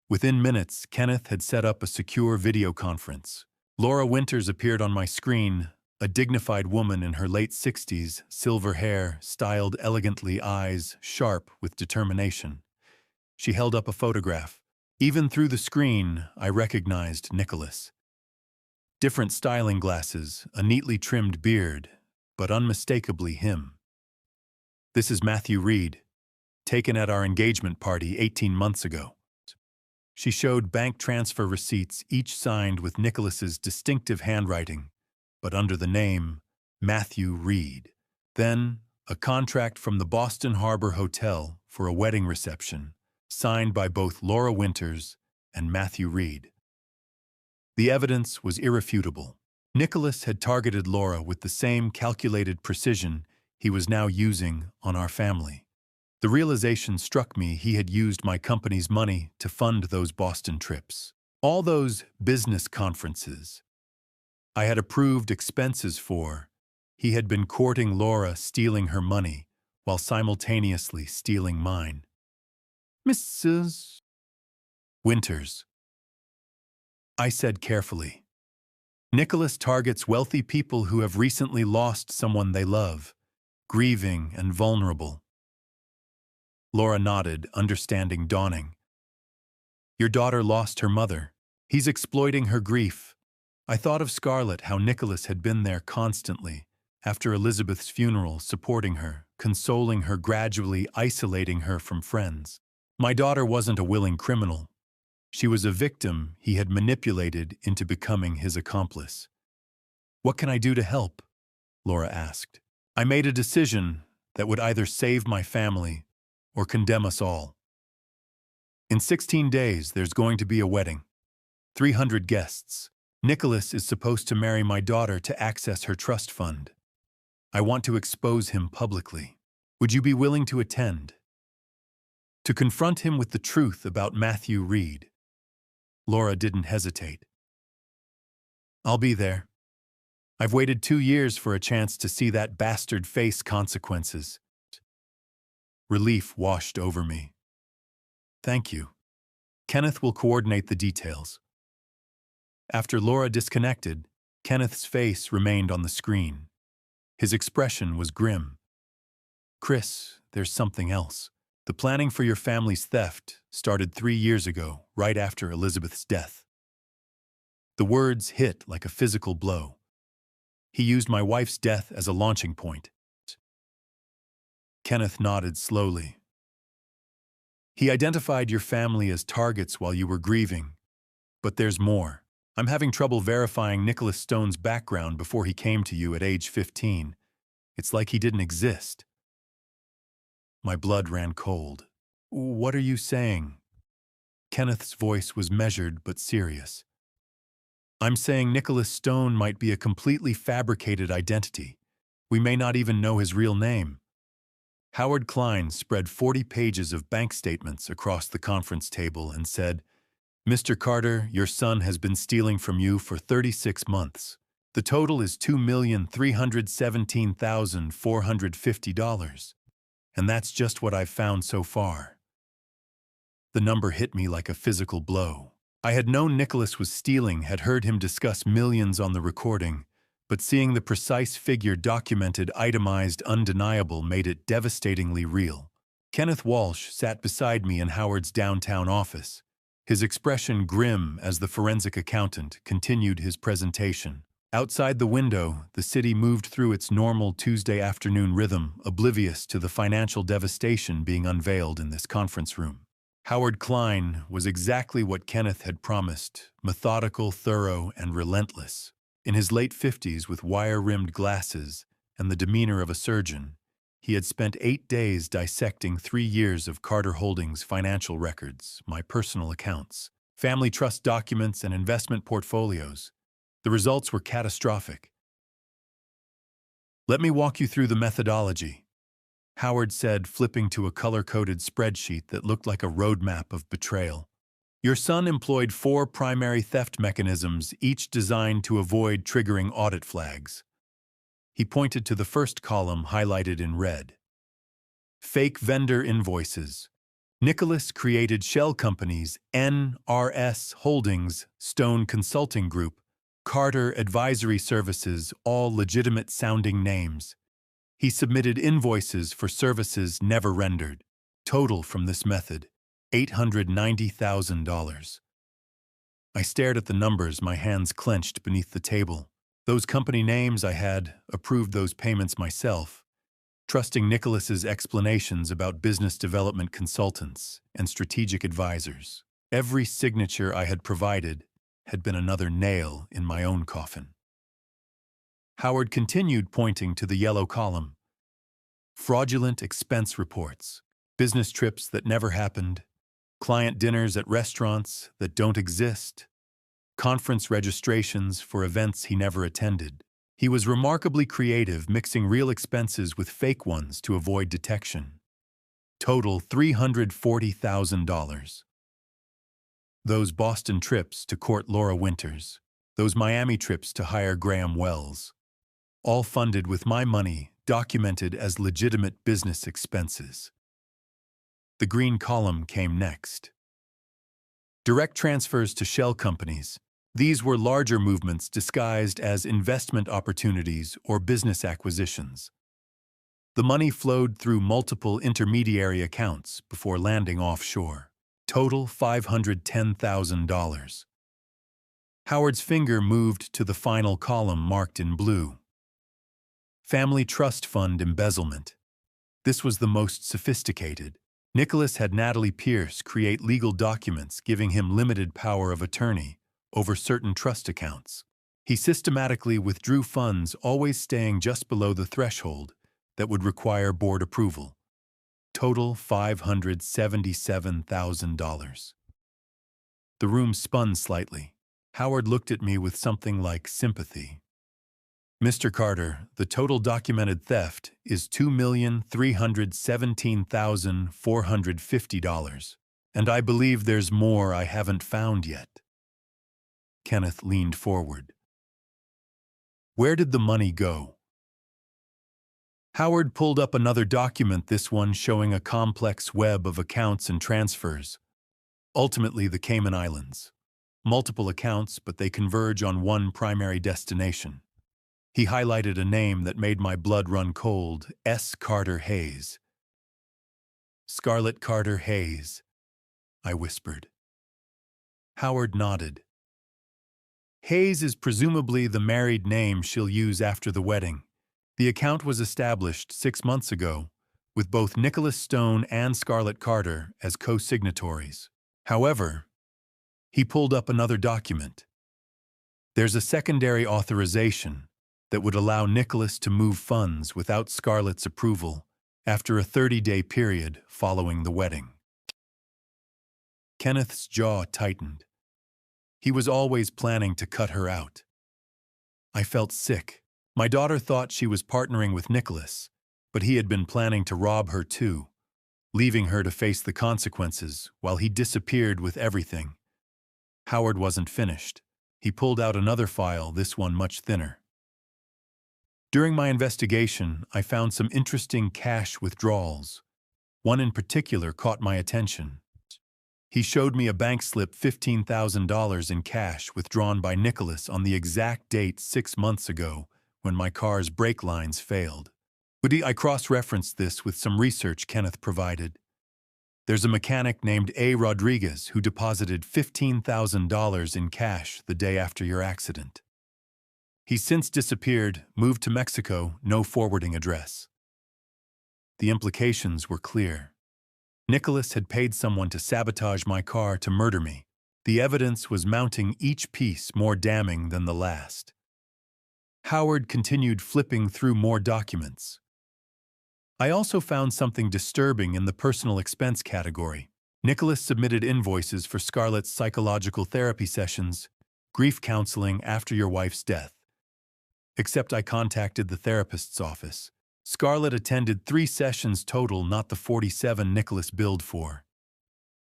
Within minutes, Kenneth had set up a secure video conference. Laura Winters appeared on my screen, a dignified woman in her late 60s, silver hair, styled elegantly, eyes sharp with determination. She held up a photograph. Even through the screen, I recognized Nicholas. Different styling glasses, a neatly trimmed beard, but unmistakably him. This is Matthew Reed, taken at our engagement party 18 months ago. She showed bank transfer receipts, each signed with Nicholas's distinctive handwriting, but under the name Matthew Reed. Then, a contract from the Boston Harbor Hotel for a wedding reception, signed by both Laura Winters and Matthew Reed. The evidence was irrefutable. Nicholas had targeted Laura with the same calculated precision he was now using on our family. The realization struck me he had used my company's money to fund those Boston trips. All those business conferences I had approved expenses for. He had been courting Laura, stealing her money, while simultaneously stealing mine. Mrs. Winters, I said carefully. Nicholas targets wealthy people who have recently lost someone they love, grieving and vulnerable. Laura nodded, understanding dawning. Your daughter lost her mother. He's exploiting her grief. I thought of Scarlett, how Nicholas had been there constantly, after Elizabeth's funeral, supporting her, consoling her, gradually isolating her from friends. My daughter wasn't a willing criminal. She was a victim he had manipulated into becoming his accomplice. What can I do to help? Laura asked. I made a decision. that would either save my family or condemn us all. In 16 days, there's going to be a wedding. 300 guests. Nicholas is supposed to marry my daughter to access her trust fund. I want to expose him publicly. Would you be willing to attend? To confront him with the truth about Matthew Reed. Laura didn't hesitate. I'll be there. I've waited 2 years for a chance to see that bastard face consequences. Relief washed over me. Thank you. Kenneth will coordinate the details. After Laura disconnected, Kenneth's face remained on the screen. His expression was grim. Chris, there's something else. The planning for your family's theft started 3 years ago, right after Elizabeth's death. The words hit like a physical blow. He used my wife's death as a launching point. Kenneth nodded slowly. He identified your family as targets while you were grieving. But there's more. I'm having trouble verifying Nicholas Stone's background before he came to you at age 15. It's like he didn't exist. My blood ran cold. What are you saying? Kenneth's voice was measured but serious. I'm saying Nicholas Stone might be a completely fabricated identity. We may not even know his real name. Howard Klein spread 40 pages of bank statements across the conference table and said, Mr. Carter, your son has been stealing from you for 36 months. The total is $2,317,450. And that's just what I've found so far. The number hit me like a physical blow. I had known Nicholas was stealing, had heard him discuss millions on the recording, but seeing the precise figure documented, itemized, undeniable made it devastatingly real. Kenneth Walsh sat beside me in Howard's downtown office, his expression grim as the forensic accountant continued his presentation. Outside the window, the city moved through its normal Tuesday afternoon rhythm, oblivious to the financial devastation being unveiled in this conference room. Howard Klein was exactly what Kenneth had promised, methodical, thorough, and relentless. In his late 50s, with wire-rimmed glasses and the demeanor of a surgeon, he had spent 8 days dissecting 3 years of Carter Holdings' financial records, my personal accounts, family trust documents, and investment portfolios. The results were catastrophic. Let me walk you through the methodology, Howard said, flipping to a color-coded spreadsheet that looked like a roadmap of betrayal. Your son employed 4 primary theft mechanisms, each designed to avoid triggering audit flags. He pointed to the first column highlighted in red. Fake vendor invoices. Nicholas created shell companies, NRS Holdings, Stone Consulting Group, Carter Advisory Services, all legitimate-sounding names. He submitted invoices for services never rendered. Total from this method, $890,000. I stared at the numbers, my hands clenched beneath the table. Those company names I had approved those payments myself, trusting Nicholas's explanations about business development consultants and strategic advisors. Every signature I had provided had been another nail in my own coffin. Howard continued, pointing to the yellow column. Fraudulent expense reports, business trips that never happened, client dinners at restaurants that don't exist, conference registrations for events he never attended. He was remarkably creative, mixing real expenses with fake ones to avoid detection. Total $340,000. Those Boston trips to court Laura Winters, those Miami trips to hire Graham Wells, all funded with my money, documented as legitimate business expenses. The green column came next. Direct transfers to shell companies. These were larger movements disguised as investment opportunities or business acquisitions. The money flowed through multiple intermediary accounts before landing offshore. Total $510,000. Howard's finger moved to the final column marked in blue. Family Trust Fund embezzlement. This was the most sophisticated. Nicholas had Natalie Pierce create legal documents giving him limited power of attorney over certain trust accounts. He systematically withdrew funds, always staying just below the threshold, that would require board approval. Total $577,000. The room spun slightly. Howard looked at me with something like sympathy. Mr. Carter, the total documented theft is $2,317,450, and I believe there's more I haven't found yet. Kenneth leaned forward. Where did the money go? Howard pulled up another document, this one showing a complex web of accounts and transfers. Ultimately, the Cayman Islands. Multiple accounts, but they converge on one primary destination. He highlighted a name that made my blood run cold: S. Carter Hayes. Scarlett Carter Hayes, I whispered. Howard nodded. Hayes is presumably the married name she'll use after the wedding. The account was established 6 months ago, with both Nicholas Stone and Scarlett Carter as co-signatories. However, he pulled up another document. There's a secondary authorization that would allow Nicholas to move funds without Scarlett's approval after a 30-day period following the wedding. Kenneth's jaw tightened. He was always planning to cut her out. I felt sick. My daughter thought she was partnering with Nicholas, but he had been planning to rob her too, leaving her to face the consequences while he disappeared with everything. Howard wasn't finished. He pulled out another file, this one much thinner. During my investigation, I found some interesting cash withdrawals. One in particular caught my attention. He showed me a bank slip, $15,000 in cash withdrawn by Nicholas on the exact date 6 months ago when my car's brake lines failed. I cross-referenced this with some research Kenneth provided. There's a mechanic named A. Rodriguez who deposited $15,000 in cash the day after your accident. He's since disappeared, moved to Mexico, no forwarding address. The implications were clear. Nicholas had paid someone to sabotage my car to murder me. The evidence was mounting, each piece more damning than the last. Howard continued flipping through more documents. I also found something disturbing in the personal expense category. Nicholas submitted invoices for Scarlett's psychological therapy sessions, grief counseling after your wife's death. Except I contacted the therapist's office. Scarlett attended 3 sessions total, not the 47 Nicholas billed for.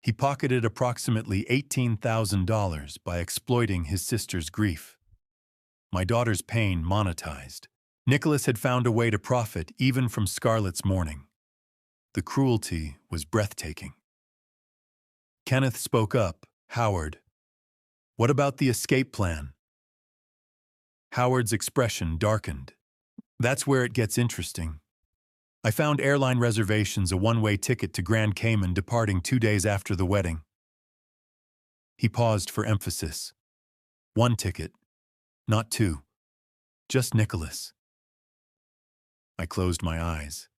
He pocketed approximately $18,000 by exploiting his sister's grief. My daughter's pain monetized. Nicholas had found a way to profit even from Scarlett's mourning. The cruelty was breathtaking. Kenneth spoke up. Howard, what about the escape plan? Howard's expression darkened. That's where it gets interesting. I found airline reservations, a one-way ticket to Grand Cayman departing 2 days after the wedding. He paused for emphasis. 1 ticket, not 2. Just Nicholas. I closed my eyes.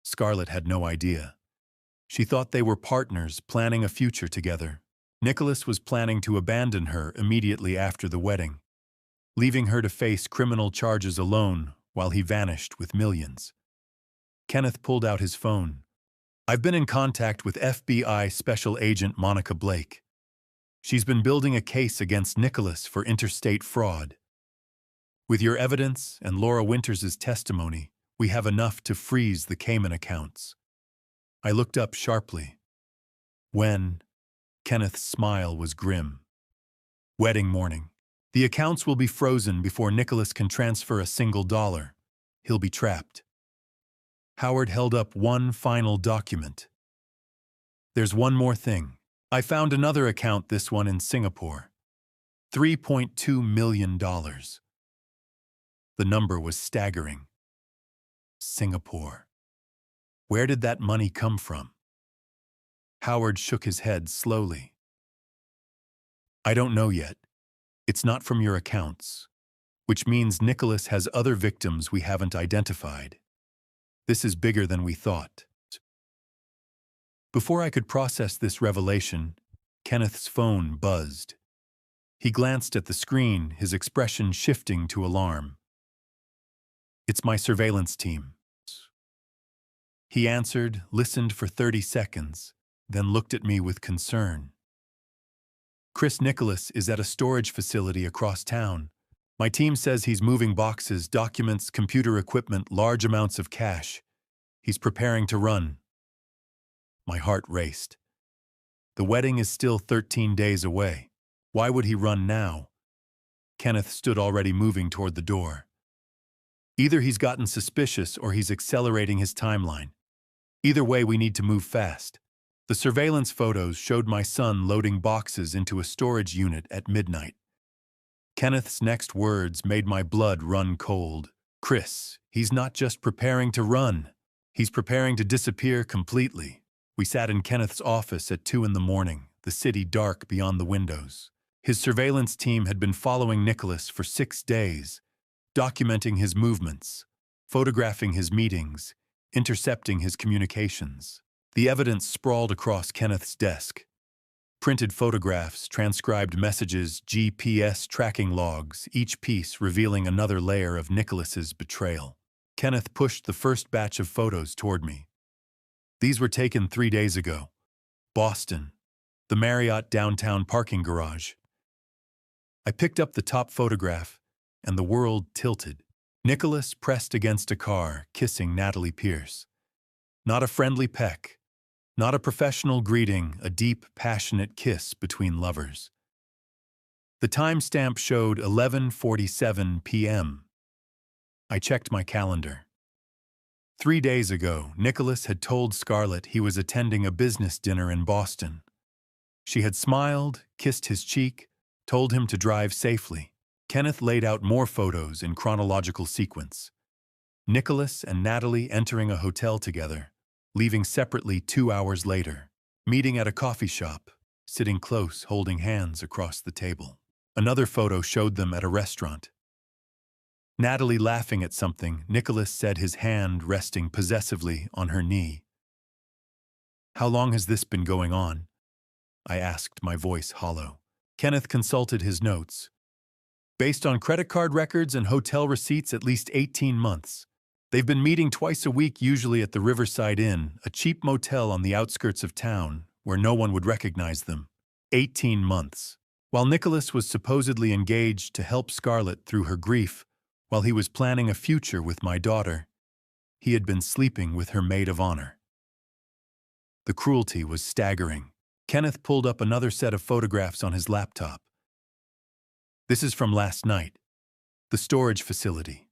Scarlett had no idea. She thought they were partners planning a future together. Nicholas was planning to abandon her immediately after the wedding, leaving her to face criminal charges alone while he vanished with millions. Kenneth pulled out his phone. I've been in contact with FBI Special Agent Monica Blake. She's been building a case against Nicholas for interstate fraud. With your evidence and Laura Winters' testimony, we have enough to freeze the Cayman accounts. I looked up sharply. When? Kenneth's smile was grim. Wedding morning. The accounts will be frozen before Nicholas can transfer a single dollar. He'll be trapped. Howard held up one final document. There's one more thing. I found another account, this one in Singapore. $3.2 million. The number was staggering. Singapore. Where did that money come from? Howard shook his head slowly. I don't know yet. It's not from your accounts, which means Nicholas has other victims we haven't identified. This is bigger than we thought. Before I could process this revelation, Kenneth's phone buzzed. He glanced at the screen, his expression shifting to alarm. It's my surveillance team. He answered, listened for 30 seconds, then looked at me with concern. Chris Nicholas is at a storage facility across town. My team says he's moving boxes, documents, computer equipment, large amounts of cash. He's preparing to run. My heart raced. The wedding is still 13 days away. Why would he run now? Kenneth stood already moving toward the door. Either he's gotten suspicious or he's accelerating his timeline. Either way, we need to move fast. The surveillance photos showed my son loading boxes into a storage unit at midnight. Kenneth's next words made my blood run cold. Chris, he's not just preparing to run. He's preparing to disappear completely. We sat in Kenneth's office at 2 a.m, the city dark beyond the windows. His surveillance team had been following Nicholas for 6 days, documenting his movements, photographing his meetings, intercepting his communications. The evidence sprawled across Kenneth's desk. Printed photographs, transcribed messages, GPS tracking logs, each piece revealing another layer of Nicholas's betrayal. Kenneth pushed the first batch of photos toward me. These were taken 3 days ago. Boston, the Marriott downtown parking garage. I picked up the top photograph, and the world tilted. Nicholas pressed against a car, kissing Natalie Pierce. Not a friendly peck. Not a professional greeting, a deep, passionate kiss between lovers. The timestamp showed 11:47 p.m. I checked my calendar. 3 days ago, Nicholas had told Scarlett he was attending a business dinner in Boston. She had smiled, kissed his cheek, told him to drive safely. Kenneth laid out more photos in chronological sequence. Nicholas and Natalie entering a hotel together, leaving separately 2 hours later, meeting at a coffee shop, sitting close, holding hands across the table. Another photo showed them at a restaurant. Natalie laughing at something, Nicholas said, his hand resting possessively on her knee. "How long has this been going on?" I asked, my voice hollow. Kenneth consulted his notes. Based on credit card records and hotel receipts, at least 18 months. They've been meeting twice a week, usually at the Riverside Inn, a cheap motel on the outskirts of town, where no one would recognize them. 18 months. While Nicholas was supposedly engaged to help Scarlett through her grief, while he was planning a future with my daughter, he had been sleeping with her maid of honor. The cruelty was staggering. Kenneth pulled up another set of photographs on his laptop. This is from last night. The storage facility.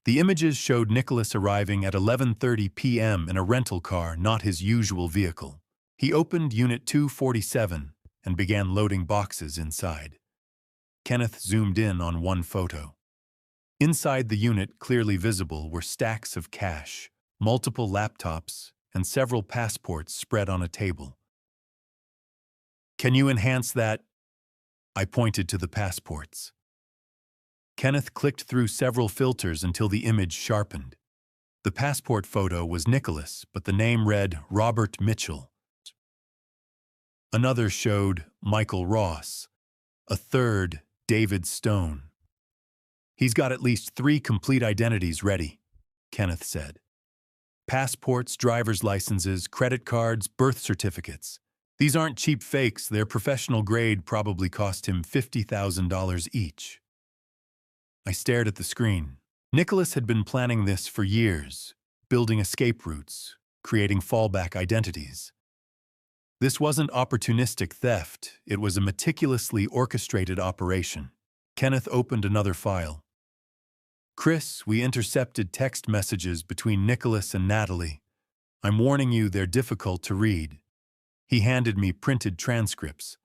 The images showed Nicholas arriving at 11:30 p.m. in a rental car, not his usual vehicle. He opened Unit 247 and began loading boxes inside. Kenneth zoomed in on one photo. Inside the unit, clearly visible, were stacks of cash, multiple laptops, and several passports spread on a table. "Can you enhance that?" I pointed to the passports. Kenneth clicked through several filters until the image sharpened. The passport photo was Nicholas, but the name read Robert Mitchell. Another showed Michael Ross. A third, David Stone. "He's got at least 3 complete identities ready," Kenneth said. "Passports, driver's licenses, credit cards, birth certificates. These aren't cheap fakes, they're professional grade, probably cost him $50,000 each." I stared at the screen. Nicholas had been planning this for years, building escape routes, creating fallback identities. This wasn't opportunistic theft, it was a meticulously orchestrated operation. Kenneth opened another file. "Chris, we intercepted text messages between Nicholas and Natalie. I'm warning you, they're difficult to read." He handed me printed transcripts.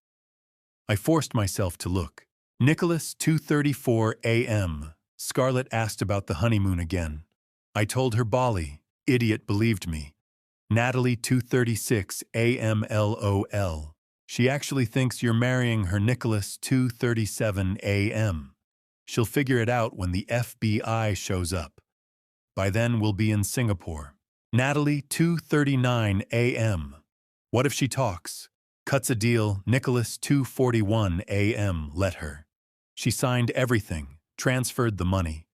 I forced myself to look. Nicholas, 2:34 a.m. Scarlett asked about the honeymoon again. I told her Bali. Idiot believed me. Natalie, 2:36 a.m. LOL. She actually thinks you're marrying her. Nicholas, 2:37 a.m. She'll figure it out when the FBI shows up. By then we'll be in Singapore. Natalie, 2:39 a.m. What if she talks? Cuts a deal. Nicholas, 2:41 a.m. Let her. She signed everything, transferred the money.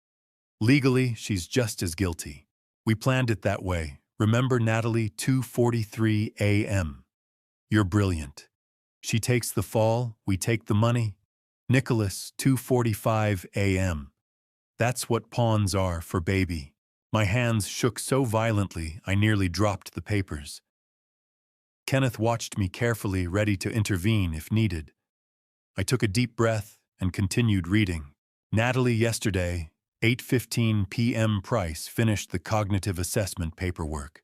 Legally, she's just as guilty. We planned it that way. Remember Natalie, 2:43 a.m. You're brilliant. She takes the fall, we take the money. Nicholas, 2:45 a.m. That's what pawns are for baby. My hands shook so violently I nearly dropped the papers. Kenneth watched me carefully, ready to intervene if needed. I took a deep breath and continued reading. Natalie yesterday, 8:15 p.m. Price finished the cognitive assessment paperwork.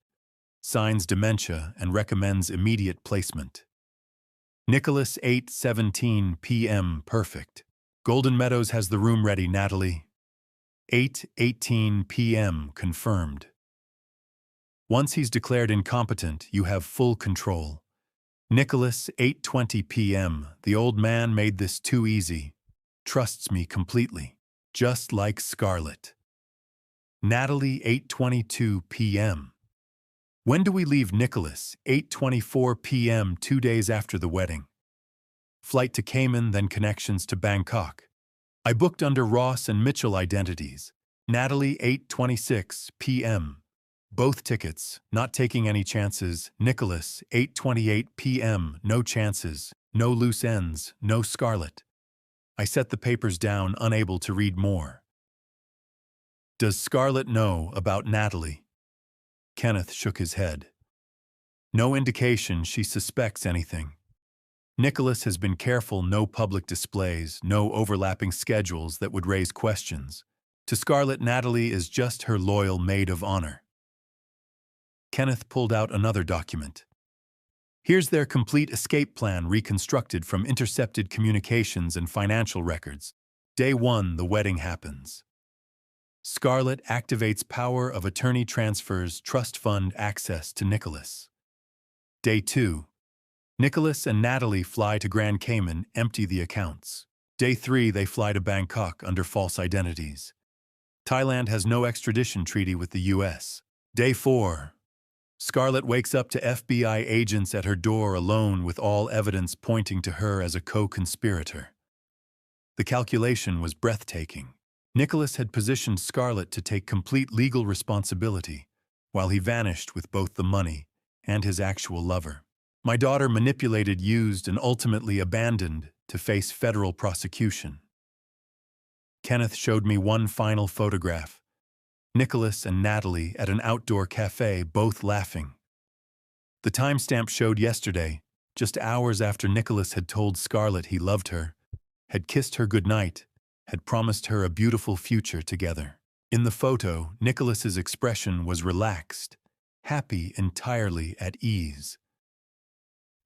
Signs dementia and recommends immediate placement. Nicholas, 8:17 p.m. Perfect. Golden Meadows has the room ready, Natalie. 8:18 p.m. Confirmed. Once he's declared incompetent, you have full control. Nicholas, 8:20 p.m. The old man made this too easy. Trusts me completely. Just like Scarlett. Natalie, 8:22 p.m. When do we leave, Nicholas? 8:24 p.m. 2 days after the wedding. Flight to Cayman, then connections to Bangkok. I booked under Ross and Mitchell identities. Natalie, 8:26 p.m. Both tickets, not taking any chances. Nicholas, 8:28 p.m. No chances, no loose ends, no Scarlett. I set the papers down, unable to read more. Does Scarlett know about Natalie? Kenneth shook his head. No indication she suspects anything. Nicholas has been careful, no public displays, no overlapping schedules that would raise questions. To Scarlett, Natalie is just her loyal maid of honor. Kenneth pulled out another document. Here's their complete escape plan reconstructed from intercepted communications and financial records. Day 1, the wedding happens. Scarlett activates power of attorney, transfers trust fund access to Nicholas. Day 2. Nicholas and Natalie fly to Grand Cayman, empty the accounts. Day 3, they fly to Bangkok under false identities. Thailand has no extradition treaty with the U.S. Day 4. Scarlett wakes up to FBI agents at her door alone with all evidence pointing to her as a co-conspirator. The calculation was breathtaking. Nicholas had positioned Scarlett to take complete legal responsibility, while he vanished with both the money and his actual lover. My daughter manipulated, used, and ultimately abandoned to face federal prosecution. Kenneth showed me one final photograph. Nicholas and Natalie at an outdoor cafe, both laughing. The timestamp showed yesterday, just hours after Nicholas had told Scarlett he loved her, had kissed her goodnight, had promised her a beautiful future together. In the photo, Nicholas's expression was relaxed, happy, entirely at ease.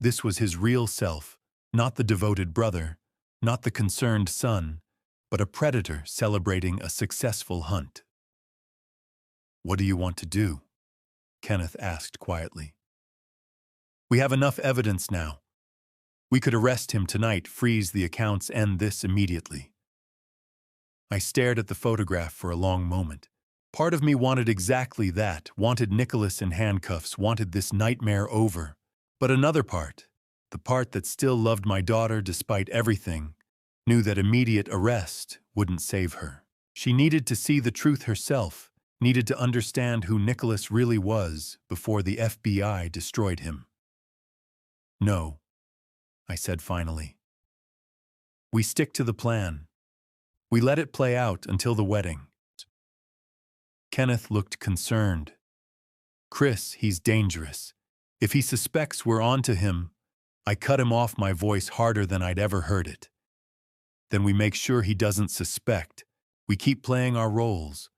This was his real self, not the devoted brother, not the concerned son, but a predator celebrating a successful hunt. What do you want to do? Kenneth asked quietly. We have enough evidence now. We could arrest him tonight, freeze the accounts, end this immediately. I stared at the photograph for a long moment. Part of me wanted exactly that, wanted Nicholas in handcuffs, wanted this nightmare over. But another part, the part that still loved my daughter despite everything, knew that immediate arrest wouldn't save her. She needed to see the truth herself, needed to understand who Nicholas really was before the FBI destroyed him. No, I said finally. We stick to the plan. We let it play out until the wedding. Kenneth looked concerned. Chris, he's dangerous. If he suspects we're on to him, I cut him off, my voice harder than I'd ever heard it. Then we make sure he doesn't suspect. We keep playing our roles.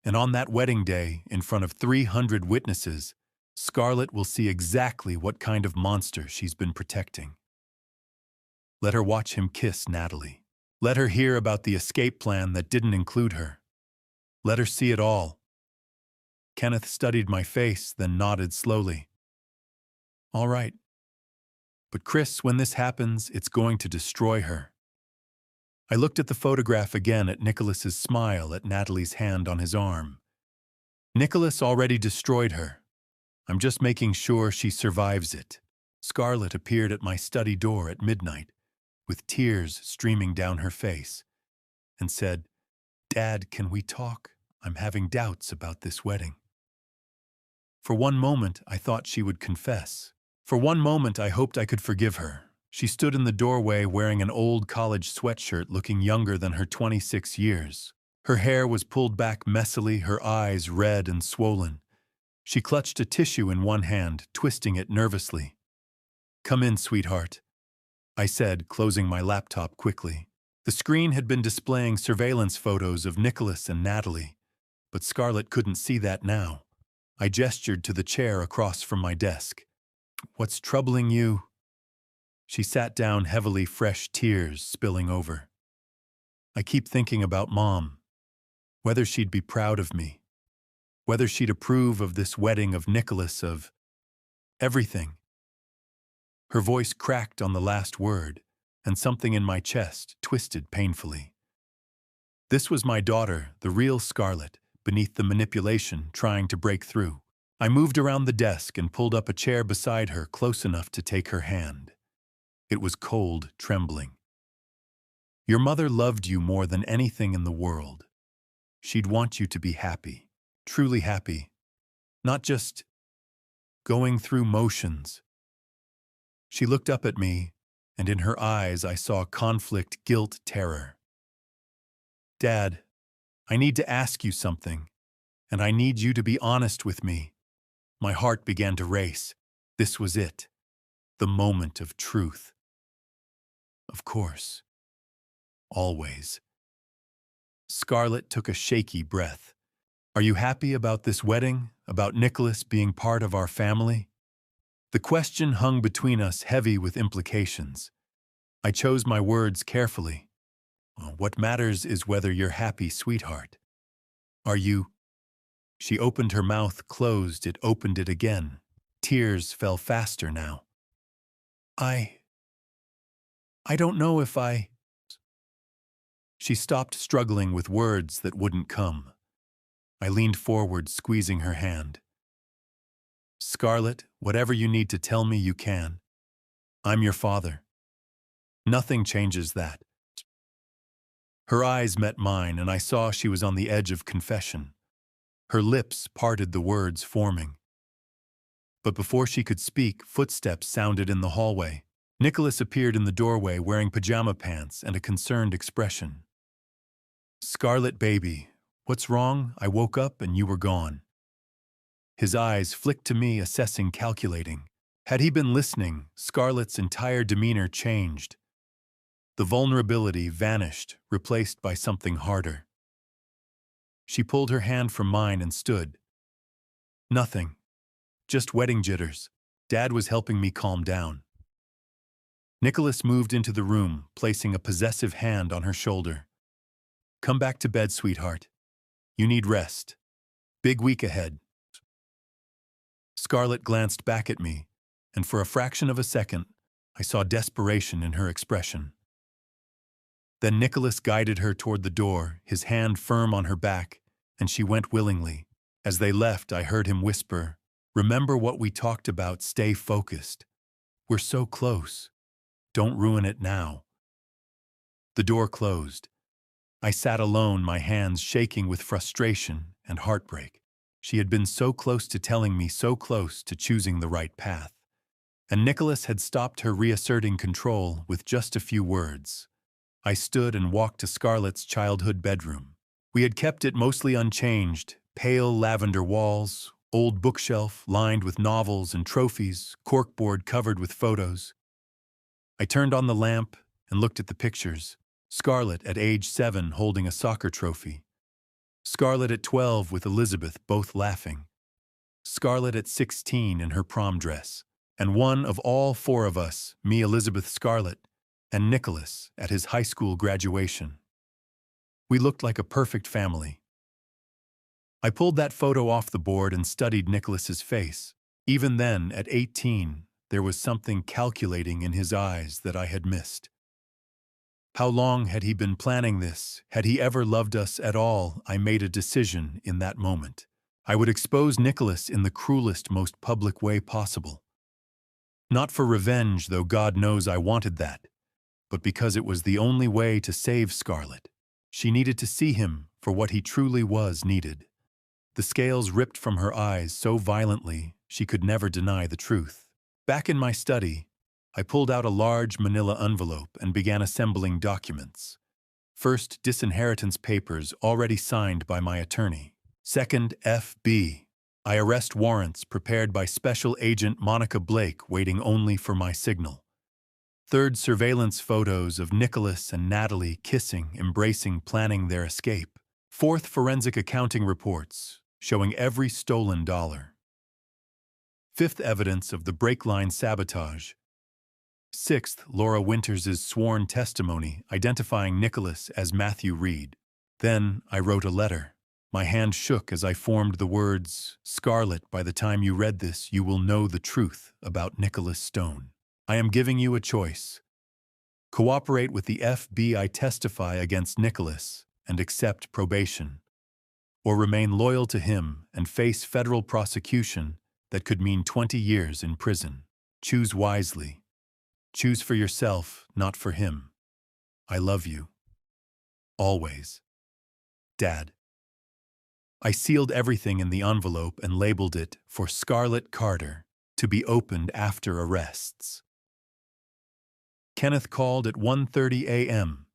And on that wedding day, in front of 300 witnesses, Scarlett will see exactly what kind of monster she's been protecting. Let her watch him kiss Natalie. Let her hear about the escape plan that didn't include her. Let her see it all. Kenneth studied my face, then nodded slowly. All right. But Chris, when this happens, it's going to destroy her. I looked at the photograph again, at Nicholas's smile, at Natalie's hand on his arm. Nicholas already destroyed her. I'm just making sure she survives it. Scarlett appeared at my study door at midnight, with tears streaming down her face, and said, Dad, can we talk? I'm having doubts about this wedding. For one moment, I thought she would confess. For one moment, I hoped I could forgive her. She stood in the doorway wearing an old college sweatshirt, looking younger than her 26 years. Her hair was pulled back messily, her eyes red and swollen. She clutched a tissue in one hand, twisting it nervously. "Come in, sweetheart," I said, closing my laptop quickly. The screen had been displaying surveillance photos of Nicholas and Natalie, but Scarlett couldn't see that now. I gestured to the chair across from my desk. "What's troubling you?" She sat down heavily, fresh tears spilling over. "I keep thinking about Mom, whether she'd be proud of me, whether she'd approve of this wedding of Nicholas, of everything." Her voice cracked on the last word, and something in my chest twisted painfully. This was my daughter, the real Scarlett, beneath the manipulation, trying to break through. I moved around the desk and pulled up a chair beside her, close enough to take her hand. It was cold, trembling. "Your mother loved you more than anything in the world. She'd want you to be happy, truly happy, not just going through motions." She looked up at me, and in her eyes I saw conflict, guilt, terror. "Dad, I need to ask you something, and I need you to be honest with me." My heart began to race. This was it, the moment of truth. "Of course. Always." Scarlett took a shaky breath. "Are you happy about this wedding, about Nicholas being part of our family?" The question hung between us, heavy with implications. I chose my words carefully. "What matters is whether you're happy, sweetheart. Are you?" She opened her mouth, closed it, opened it again. Tears fell faster now. I don't know if I..." She stopped, struggling with words that wouldn't come. I leaned forward, squeezing her hand. "Scarlett, whatever you need to tell me, you can. I'm your father. Nothing changes that." Her eyes met mine, and I saw she was on the edge of confession. Her lips parted, the words forming. But before she could speak, footsteps sounded in the hallway. Nicholas appeared in the doorway wearing pajama pants and a concerned expression. "Scarlett, baby, what's wrong? I woke up and you were gone." His eyes flicked to me, assessing, calculating. Had he been listening, Scarlett's entire demeanor changed. The vulnerability vanished, replaced by something harder. She pulled her hand from mine and stood. "Nothing. Just wedding jitters." Dad was helping me calm down. Nicholas moved into the room, placing a possessive hand on her shoulder. "Come back to bed, sweetheart. You need rest. Big week ahead." Scarlett glanced back at me, and for a fraction of a second, I saw desperation in her expression. Then Nicholas guided her toward the door, his hand firm on her back, and she went willingly. As they left, I heard him whisper, "Remember what we talked about, stay focused. We're so close. Don't ruin it now." The door closed. I sat alone, my hands shaking with frustration and heartbreak. She had been so close to telling me, so close to choosing the right path. And Nicholas had stopped her reasserting control with just a few words. I stood and walked to Scarlett's childhood bedroom. We had kept it mostly unchanged, pale lavender walls, old bookshelf lined with novels and trophies, corkboard covered with photos. I turned on the lamp and looked at the pictures. Scarlett at age 7 holding a soccer trophy. Scarlett at 12 with Elizabeth, both laughing. Scarlett at 16 in her prom dress. And one of all 4 of us, me, Elizabeth, Scarlett, and Nicholas at his high school graduation. We looked like a perfect family. I pulled that photo off the board and studied Nicholas's face. Even then, at 18, there was something calculating in his eyes that I had missed. How long had he been planning this? Had he ever loved us at all? I made a decision in that moment. I would expose Nicholas in the cruelest, most public way possible. Not for revenge, though God knows I wanted that, but because it was the only way to save Scarlett. She needed to see him for what he truly was needed. The scales ripped from her eyes so violently she could never deny the truth. Back in my study, I pulled out a large manila envelope and began assembling documents. First, disinheritance papers already signed by my attorney. Second, FB. Arrest warrants prepared by Special Agent Monica Blake waiting only for my signal. Third, surveillance photos of Nicholas and Natalie kissing, embracing, planning their escape. Fourth, forensic accounting reports showing every stolen dollar. Fifth, evidence of the brake line sabotage. Sixth, Laura Winters' sworn testimony identifying Nicholas as Matthew Reed. Then I wrote a letter. My hand shook as I formed the words, "Scarlett, by the time you read this, you will know the truth about Nicholas Stone. I am giving you a choice. Cooperate with the FBI, testify against Nicholas, and accept probation. Or remain loyal to him and face federal prosecution that could mean 20 years in prison. Choose wisely. Choose for yourself, not for him. I love you. Always. Dad." I sealed everything in the envelope and labeled it for Scarlett Carter, to be opened after arrests. Kenneth called at 1:30 a.m.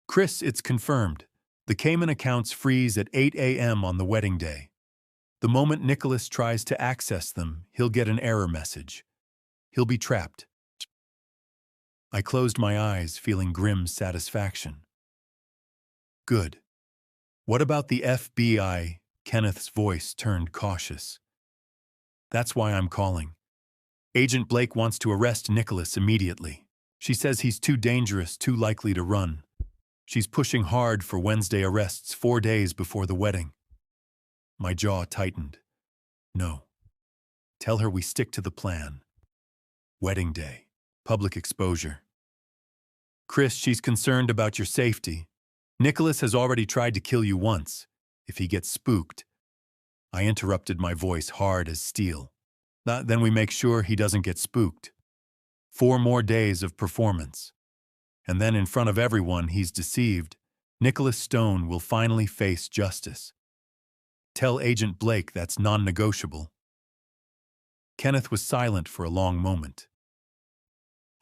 "Chris, it's confirmed. The Cayman accounts freeze at 8 a.m. on the wedding day. The moment Nicholas tries to access them, he'll get an error message. He'll be trapped." I closed my eyes, feeling grim satisfaction. "Good. What about the FBI?" Kenneth's voice turned cautious. "That's why I'm calling. Agent Blake wants to arrest Nicholas immediately. She says he's too dangerous, too likely to run. She's pushing hard for Wednesday arrests 4 days before the wedding." My jaw tightened. "No. Tell her we stick to the plan. Wedding day. Public exposure." "Chris, she's concerned about your safety. Nicholas has already tried to kill you once. If he gets spooked." I interrupted, my voice hard as steel. "Then we make sure he doesn't get spooked. 4 more days of performance. And then in front of everyone he's deceived. Nicholas Stone will finally face justice. Tell Agent Blake that's non-negotiable." Kenneth was silent for a long moment.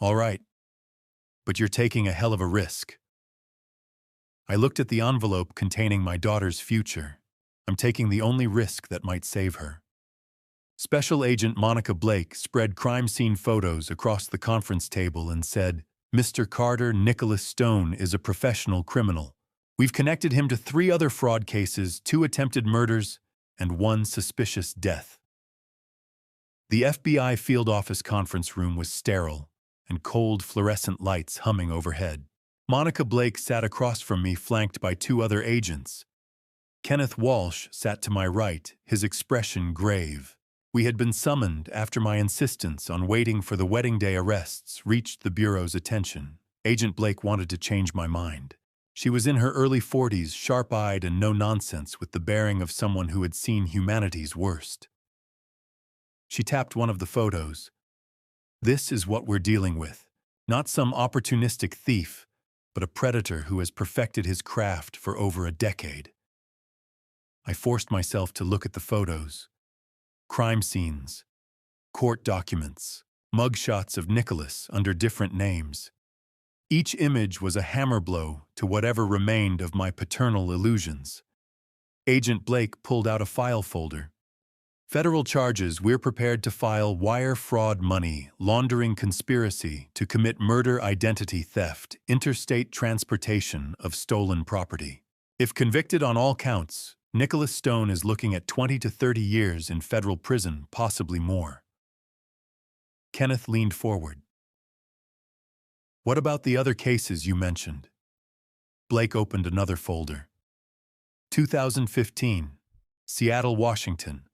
"All right. But you're taking a hell of a risk." I looked at the envelope containing my daughter's future. I'm taking the only risk that might save her. Special Agent Monica Blake spread crime scene photos across the conference table and said, "Mr. Carter, Nicholas Stone is a professional criminal. We've connected him to 3 other fraud cases, 2 attempted murders, and 1 suspicious death." The FBI field office conference room was sterile, and cold fluorescent lights humming overhead. Monica Blake sat across from me, flanked by 2 other agents. Kenneth Walsh sat to my right, his expression grave. We had been summoned after my insistence on waiting for the wedding day arrests reached the Bureau's attention. Agent Blake wanted to change my mind. She was in her early 40s, sharp-eyed and no-nonsense, with the bearing of someone who had seen humanity's worst. She tapped one of the photos. "This is what we're dealing with. Not some opportunistic thief, but a predator who has perfected his craft for over a decade." I forced myself to look at the photos. Crime scenes, court documents, mugshots of Nicholas under different names. Each image was a hammer blow to whatever remained of my paternal illusions. Agent Blake pulled out a file folder. "Federal charges. We're prepared to file wire fraud, money laundering, conspiracy to commit murder, identity theft, interstate transportation of stolen property. If convicted on all counts, Nicholas Stone is looking at 20 to 30 years in federal prison, possibly more." Kenneth leaned forward. "What about the other cases you mentioned?" Blake opened another folder. 2015, Seattle, Washington.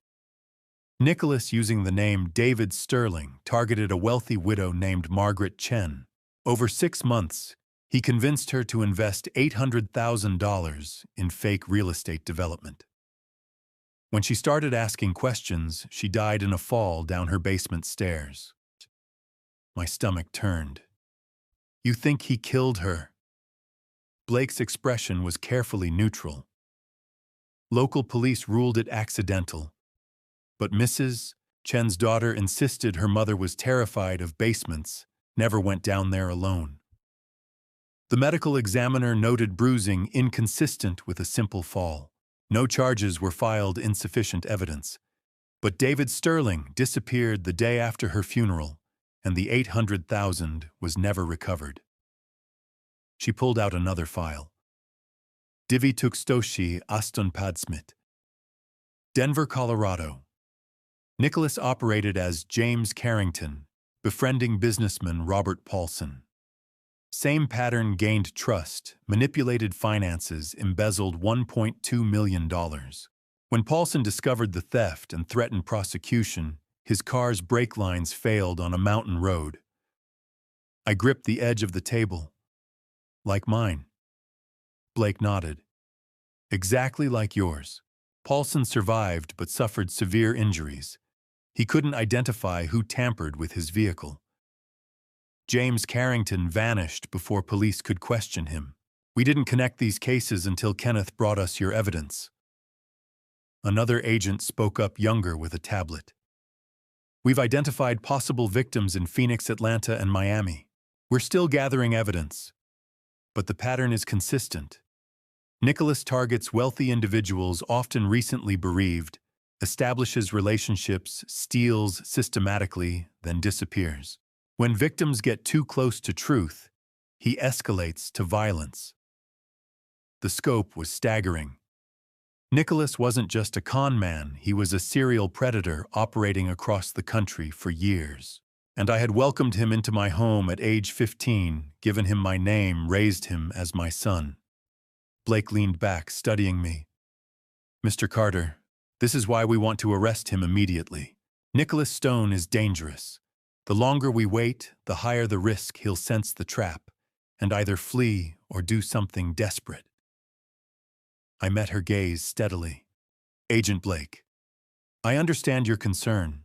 Nicholas, using the name David Sterling, targeted a wealthy widow named Margaret Chen. Over 6 months, he convinced her to invest $800,000 in fake real estate development. When she started asking questions, she died in a fall down her basement stairs. My stomach turned. "You think he killed her?" Blake's expression was carefully neutral. Local police ruled it accidental, but Mrs. Chen's daughter insisted her mother was terrified of basements, never went down there alone. The medical examiner noted bruising inconsistent with a simple fall. No charges were filed, insufficient evidence. But David Sterling disappeared the day after her funeral, and the $800,000 was never recovered. She pulled out another file. Divi Tukstoshi Aston Padsmit. Denver, Colorado. Nicholas operated as James Carrington, befriending businessman Robert Paulson. Same pattern: gained trust, manipulated finances, embezzled $1.2 million. When Paulson discovered the theft and threatened prosecution, his car's brake lines failed on a mountain road. I gripped the edge of the table. Like mine. Blake nodded. Exactly like yours. Paulson survived but suffered severe injuries. He couldn't identify who tampered with his vehicle. James Carrington vanished before police could question him. We didn't connect these cases until Kenneth brought us your evidence. Another agent spoke up, younger, with a tablet. We've identified possible victims in Phoenix, Atlanta, and Miami. We're still gathering evidence. But the pattern is consistent. Nicholas targets wealthy individuals, often recently bereaved, establishes relationships, steals systematically, then disappears. When victims get too close to truth, he escalates to violence. The scope was staggering. Nicholas wasn't just a con man, he was a serial predator operating across the country for years. And I had welcomed him into my home at age 15, given him my name, raised him as my son. Blake leaned back, studying me. Mr. Carter, this is why we want to arrest him immediately. Nicholas Stone is dangerous. The longer we wait, the higher the risk he'll sense the trap and either flee or do something desperate. I met her gaze steadily. Agent Blake, I understand your concern,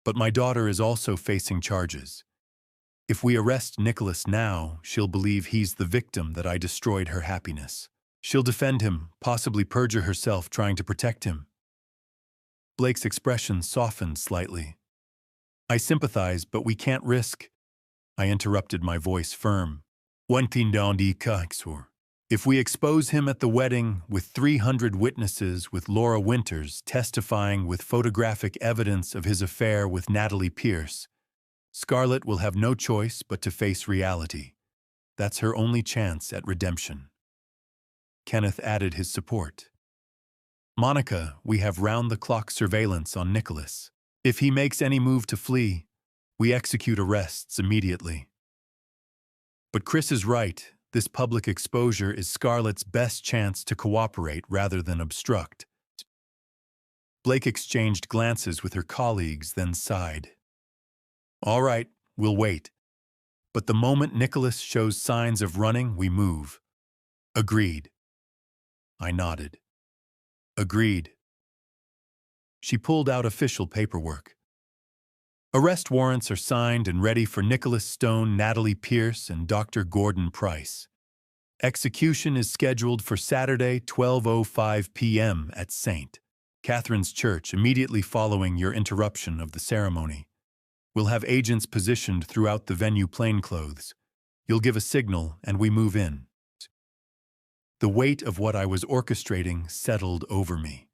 but my daughter is also facing charges. If we arrest Nicholas now, she'll believe he's the victim, that I destroyed her happiness. She'll defend him, possibly perjure herself trying to protect him. Blake's expression softened slightly. I sympathize, but we can't risk. I interrupted, my voice firm. If we expose him at the wedding with 300 witnesses, with Laura Winters testifying with photographic evidence of his affair with Natalie Pierce, Scarlett will have no choice but to face reality. That's her only chance at redemption. Kenneth added his support. Monica, we have round-the-clock surveillance on Nicholas. If he makes any move to flee, we execute arrests immediately. But Chris is right. This public exposure is Scarlett's best chance to cooperate rather than obstruct. Blake exchanged glances with her colleagues, then sighed. All right, we'll wait. But the moment Nicholas shows signs of running, we move. Agreed. I nodded. Agreed. She pulled out official paperwork. Arrest warrants are signed and ready for Nicholas Stone, Natalie Pierce, and Dr. Gordon Price. Execution is scheduled for Saturday, 12:05 p.m. at St. Catherine's Church, immediately following your interruption of the ceremony. We'll have agents positioned throughout the venue, plainclothes. You'll give a signal, and we move in. The weight of what I was orchestrating settled over me.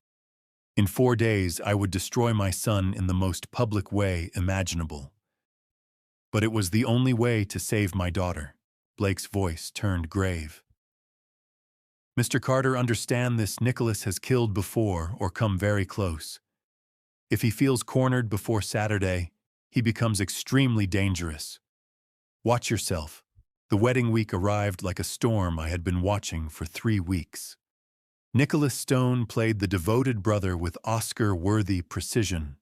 In 4 days, I would destroy my son in the most public way imaginable. But it was the only way to save my daughter. Blake's voice turned grave. Mr. Carter, understand this. Nicholas has killed before or come very close. If he feels cornered before Saturday, he becomes extremely dangerous. Watch yourself. The wedding week arrived like a storm I had been watching for 3 weeks. Nicholas Stone played the devoted brother with Oscar-worthy precision.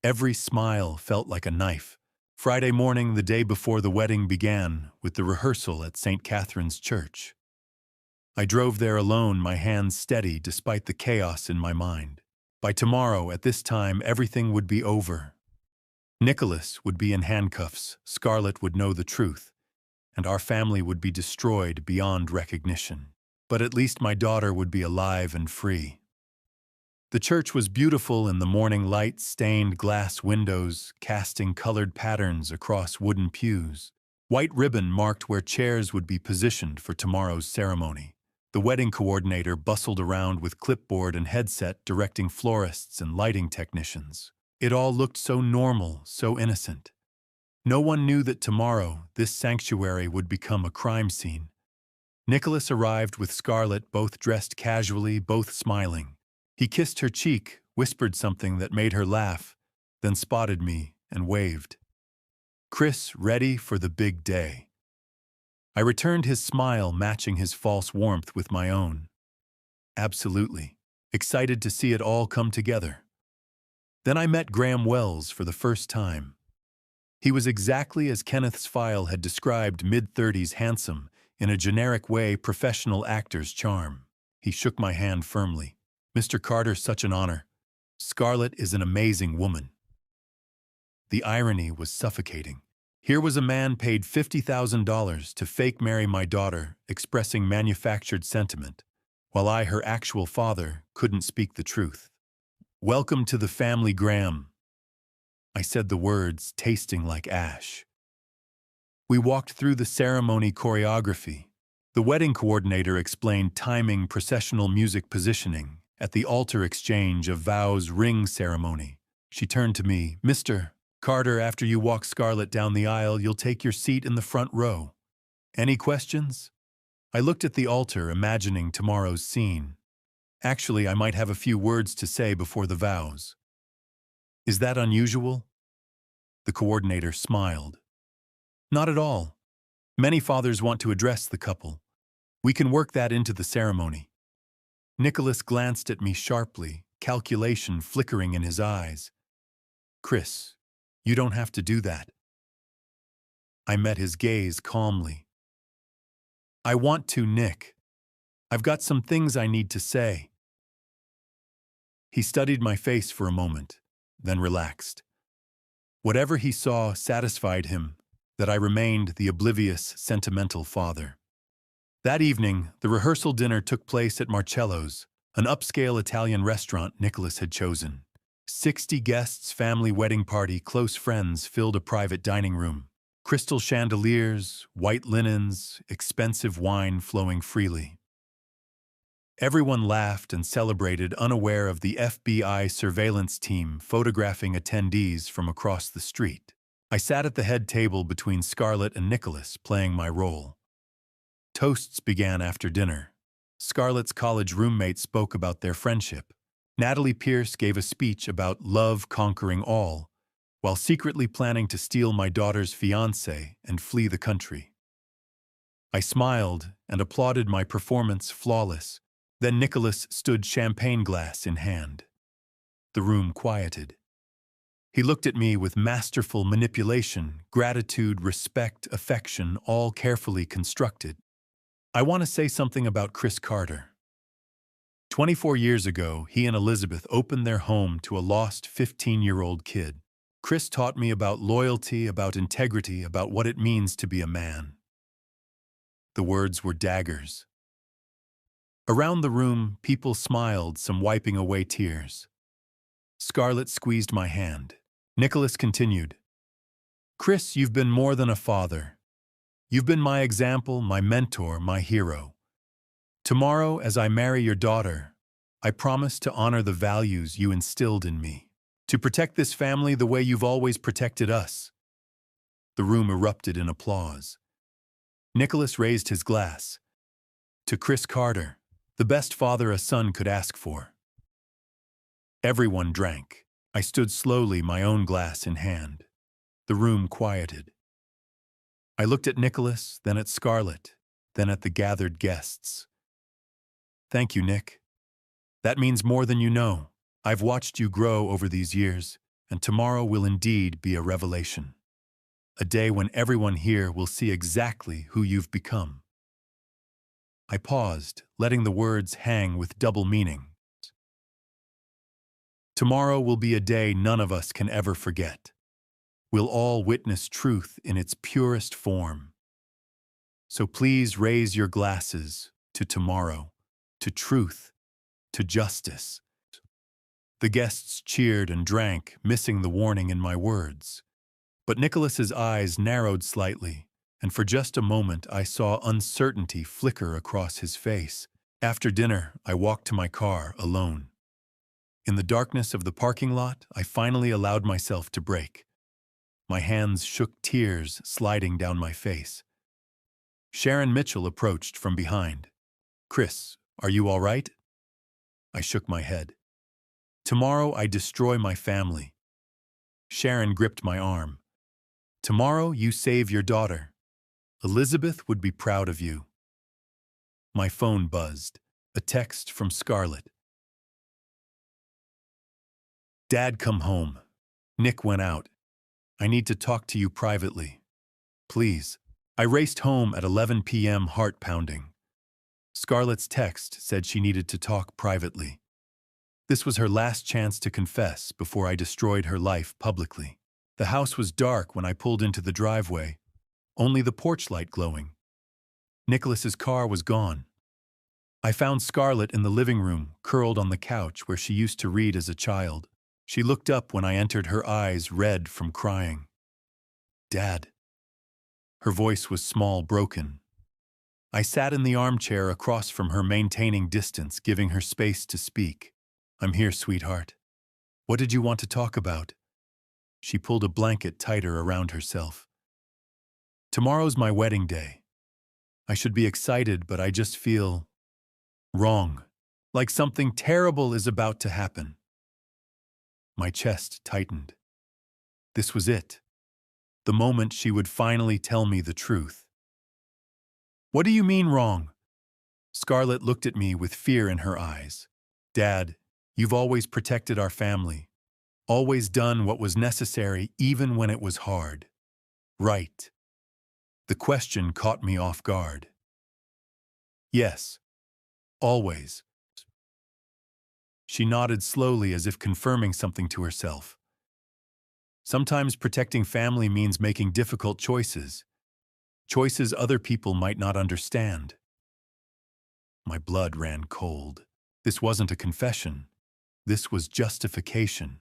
Every smile felt like a knife. Friday morning, the day before the wedding began, with the rehearsal at St. Catherine's Church. I drove there alone, my hands steady despite the chaos in my mind. By tomorrow, at this time, everything would be over. Nicholas would be in handcuffs, Scarlett would know the truth, and our family would be destroyed beyond recognition. But at least my daughter would be alive and free. The church was beautiful in the morning light, stained glass windows casting colored patterns across wooden pews. White ribbon marked where chairs would be positioned for tomorrow's ceremony. The wedding coordinator bustled around with clipboard and headset directing florists and lighting technicians. It all looked so normal, so innocent. No one knew that tomorrow this sanctuary would become a crime scene. Nicholas arrived with Scarlett, both dressed casually, both smiling. He kissed her cheek, whispered something that made her laugh, then spotted me and waved. Chris, ready for the big day. I returned his smile, matching his false warmth with my own. Absolutely. Excited to see it all come together. Then I met Graham Wells for the first time. He was exactly as Kenneth's file had described, mid-30s, handsome, in a generic way, professional actor's charm. He shook my hand firmly. Mr. Carter, such an honor. Scarlett is an amazing woman. The irony was suffocating. Here was a man paid $50,000 to fake marry my daughter, expressing manufactured sentiment, while I, her actual father, couldn't speak the truth. Welcome to the family, Graham. I said the words, tasting like ash. We walked through the ceremony choreography. The wedding coordinator explained timing, processional music positioning. At the altar, exchange of vows, ring ceremony. She turned to me. Mr. Carter, after you walk Scarlett down the aisle, you'll take your seat in the front row. Any questions? I looked at the altar, imagining tomorrow's scene. Actually, I might have a few words to say before the vows. Is that unusual? The coordinator smiled. Not at all. Many fathers want to address the couple. We can work that into the ceremony. Nicholas glanced at me sharply, calculation flickering in his eyes. Chris, you don't have to do that. I met his gaze calmly. I want to, Nick. I've got some things I need to say. He studied my face for a moment, then relaxed. Whatever he saw satisfied him, that I remained the oblivious, sentimental father. That evening, the rehearsal dinner took place at Marcello's, an upscale Italian restaurant Nicholas had chosen. 60 guests, family wedding party, close friends filled a private dining room. Crystal chandeliers, white linens, expensive wine flowing freely. Everyone laughed and celebrated, unaware of the FBI surveillance team photographing attendees from across the street. I sat at the head table between Scarlett and Nicholas, playing my role. Toasts began after dinner. Scarlett's college roommate spoke about their friendship. Natalie Pierce gave a speech about love conquering all, while secretly planning to steal my daughter's fiancé and flee the country. I smiled and applauded my performance, flawless. Then Nicholas stood, champagne glass in hand. The room quieted. He looked at me with masterful manipulation, gratitude, respect, affection, all carefully constructed. I want to say something about Chris Carter. 24 years ago, he and Elizabeth opened their home to a lost 15-year-old kid. Chris taught me about loyalty, about integrity, about what it means to be a man. The words were daggers. Around the room, people smiled, some wiping away tears. Scarlett squeezed my hand. Nicholas continued. Chris, you've been more than a father. You've been my example, my mentor, my hero. Tomorrow, as I marry your daughter, I promise to honor the values you instilled in me, to protect this family the way you've always protected us. The room erupted in applause. Nicholas raised his glass. To Chris Carter, the best father a son could ask for. Everyone drank. I stood slowly, my own glass in hand. The room quieted. I looked at Nicholas, then at Scarlett, then at the gathered guests. Thank you, Nick. That means more than you know. I've watched you grow over these years, and tomorrow will indeed be a revelation. A day when everyone here will see exactly who you've become. I paused, letting the words hang with double meaning. Tomorrow will be a day none of us can ever forget. We'll all witness truth in its purest form. So please raise your glasses to tomorrow, to truth, to justice. The guests cheered and drank, missing the warning in my words. But Nicholas's eyes narrowed slightly, and for just a moment I saw uncertainty flicker across his face. After dinner, I walked to my car alone. In the darkness of the parking lot, I finally allowed myself to break. My hands shook, tears sliding down my face. Sharon Mitchell approached from behind. "Chris, are you all right?" I shook my head. "Tomorrow I destroy my family." Sharon gripped my arm. "Tomorrow you save your daughter. Elizabeth would be proud of you." My phone buzzed. A text from Scarlett. "Dad, come home. Nick went out. I need to talk to you privately. Please." I raced home at 11 p.m., heart pounding. Scarlett's text said she needed to talk privately. This was her last chance to confess before I destroyed her life publicly. The house was dark when I pulled into the driveway, only the porch light glowing. Nicholas's car was gone. I found Scarlett in the living room, curled on the couch where she used to read as a child. She looked up when I entered, her eyes red from crying. "Dad." Her voice was small, broken. I sat in the armchair across from her, maintaining distance, giving her space to speak. "I'm here, sweetheart. What did you want to talk about?" She pulled a blanket tighter around herself. "Tomorrow's my wedding day. I should be excited, but I just feel wrong, like something terrible is about to happen." My chest tightened. This was it. The moment she would finally tell me the truth. "What do you mean wrong?" Scarlett looked at me with fear in her eyes. "Dad, you've always protected our family. Always done what was necessary, even when it was hard. Right?" The question caught me off guard. "Yes, always." She nodded slowly, as if confirming something to herself. "Sometimes protecting family means making difficult choices. Choices other people might not understand." My blood ran cold. This wasn't a confession. This was justification.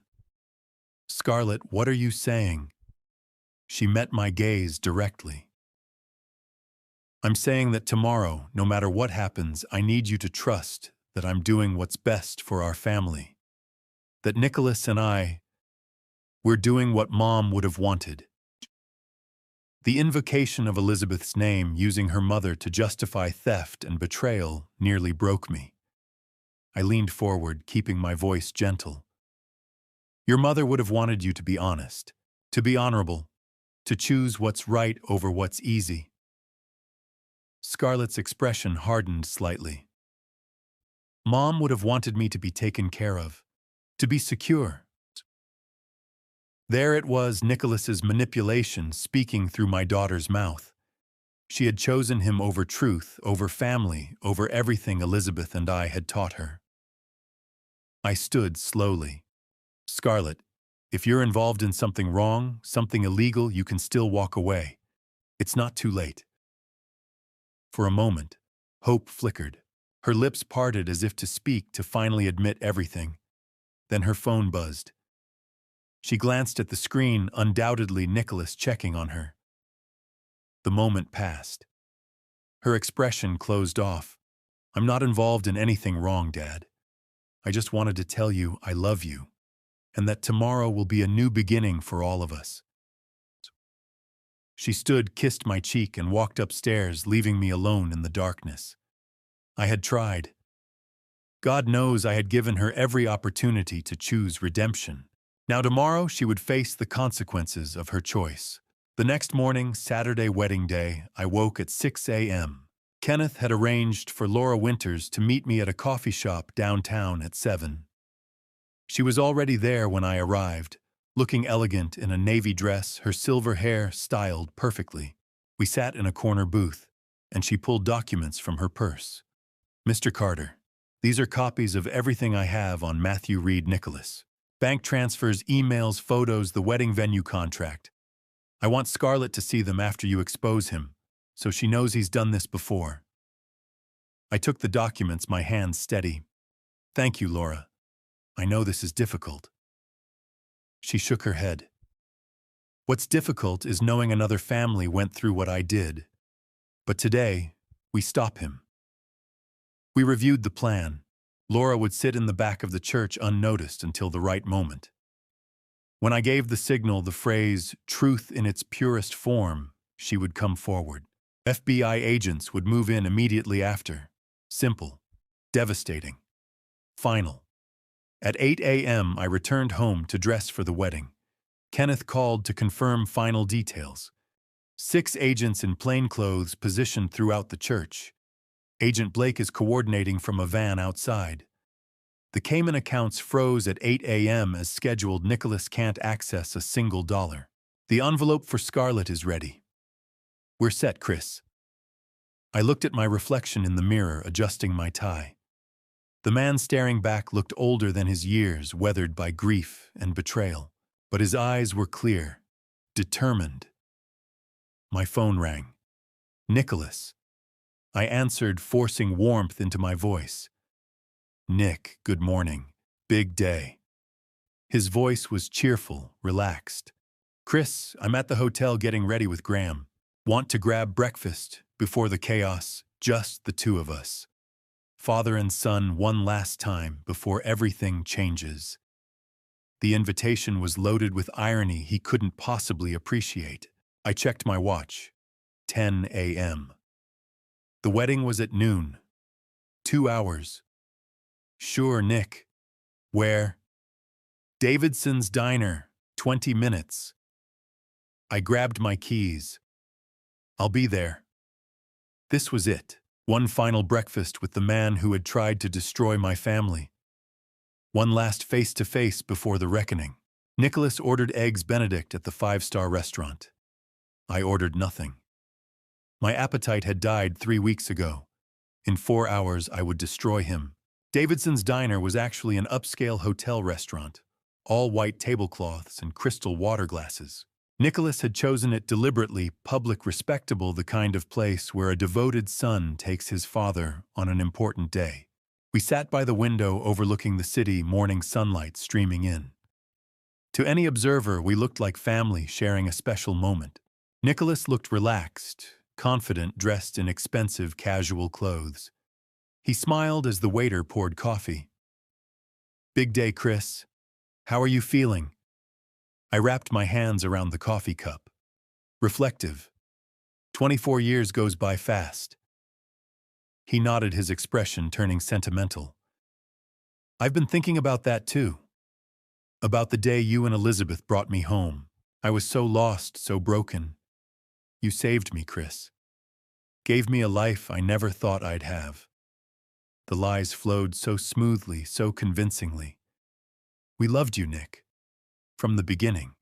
"Scarlett, what are you saying?" She met my gaze directly. "I'm saying that tomorrow, no matter what happens, I need you to trust that I'm doing what's best for our family. That Nicholas and we're doing what Mom would have wanted." The invocation of Elizabeth's name, using her mother to justify theft and betrayal, nearly broke me. I leaned forward, keeping my voice gentle. "Your mother would have wanted you to be honest, to be honorable, to choose what's right over what's easy." Scarlett's expression hardened slightly. "Mom would have wanted me to be taken care of, to be secure." There it was, Nicholas's manipulation speaking through my daughter's mouth. She had chosen him over truth, over family, over everything Elizabeth and I had taught her. I stood slowly. "Scarlett, if you're involved in something wrong, something illegal, you can still walk away. It's not too late." For a moment, hope flickered. Her lips parted as if to speak, to finally admit everything. Then her phone buzzed. She glanced at the screen, undoubtedly Nicholas checking on her. The moment passed. Her expression closed off. "I'm not involved in anything wrong, Dad. I just wanted to tell you I love you, and that tomorrow will be a new beginning for all of us." She stood, kissed my cheek, and walked upstairs, leaving me alone in the darkness. I had tried. God knows I had given her every opportunity to choose redemption. Now tomorrow she would face the consequences of her choice. The next morning, Saturday wedding day, I woke at 6 a.m. Kenneth had arranged for Laura Winters to meet me at a coffee shop downtown at 7. She was already there when I arrived, looking elegant in a navy dress, her silver hair styled perfectly. We sat in a corner booth, and she pulled documents from her purse. "Mr. Carter, these are copies of everything I have on Matthew Reed Nicholas. Bank transfers, emails, photos, the wedding venue contract. I want Scarlett to see them after you expose him, so she knows he's done this before." I took the documents, my hands steady. "Thank you, Laura. I know this is difficult. She shook her head. What's difficult is knowing another family went through what I did. But today, we stop him. We reviewed the plan. Laura would sit in the back of the church unnoticed until the right moment. When I gave the signal, the phrase, truth in its purest form, she would come forward. FBI agents would move in immediately after. Simple. Devastating. Final. At 8 a.m., I returned home to dress for the wedding. Kenneth called to confirm final details. 6 agents in plain clothes positioned throughout the church. Agent Blake is coordinating from a van outside. The Cayman accounts froze at 8 a.m. as scheduled. Nicholas can't access a single dollar. The envelope for Scarlett is ready. We're set, Chris. I looked at my reflection in the mirror, adjusting my tie. The man staring back looked older than his years, weathered by grief and betrayal. But his eyes were clear, determined. My phone rang. Nicholas. I answered, forcing warmth into my voice. Nick, good morning. Big day. His voice was cheerful, relaxed. Chris, I'm at the hotel getting ready with Graham. Want to grab breakfast before the chaos, just the two of us. Father and son one last time before everything changes. The invitation was loaded with irony he couldn't possibly appreciate. I checked my watch. 10 a.m. The wedding was at noon. 2 hours. Sure, Nick. Where? Davidson's Diner. 20 minutes. I grabbed my keys. I'll be there. This was it. One final breakfast with the man who had tried to destroy my family. One last face-to-face before the reckoning. Nicholas ordered Eggs Benedict at the 5-star restaurant. I ordered nothing. My appetite had died 3 weeks ago. In 4 hours, I would destroy him. Davidson's Diner was actually an upscale hotel restaurant, all white tablecloths and crystal water glasses. Nicholas had chosen it deliberately, public, respectable, the kind of place where a devoted son takes his father on an important day. We sat by the window overlooking the city, morning sunlight streaming in. To any observer, we looked like family sharing a special moment. Nicholas looked relaxed, confident, dressed in expensive, casual clothes. He smiled as the waiter poured coffee. Big day, Chris. How are you feeling? I wrapped my hands around the coffee cup. Reflective. 24 years goes by fast. He nodded, his expression turning sentimental. I've been thinking about that too. About the day you and Elizabeth brought me home. I was so lost, so broken. You saved me, Chris. Gave me a life I never thought I'd have. The lies flowed so smoothly, so convincingly. We loved you, Nick. From the beginning.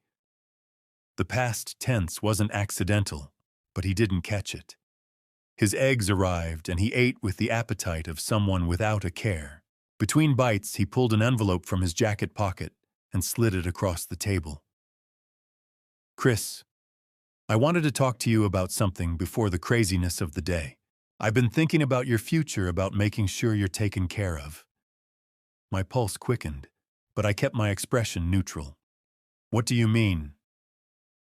The past tense wasn't accidental, but he didn't catch it. His eggs arrived, and he ate with the appetite of someone without a care. Between bites, he pulled an envelope from his jacket pocket and slid it across the table. Chris, I wanted to talk to you about something before the craziness of the day. I've been thinking about your future, about making sure you're taken care of. My pulse quickened, but I kept my expression neutral. What do you mean?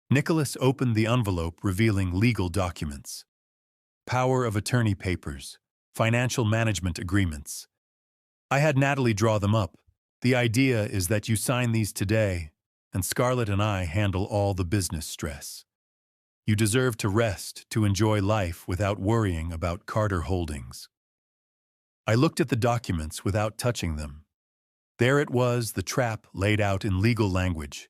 Nicholas opened the envelope, revealing legal documents. Power of attorney papers, financial management agreements. I had Natalie draw them up. The idea is that you sign these today, and Scarlett and I handle all the business stress. You deserve to rest, to enjoy life without worrying about Carter Holdings. I looked at the documents without touching them. There it was, the trap laid out in legal language.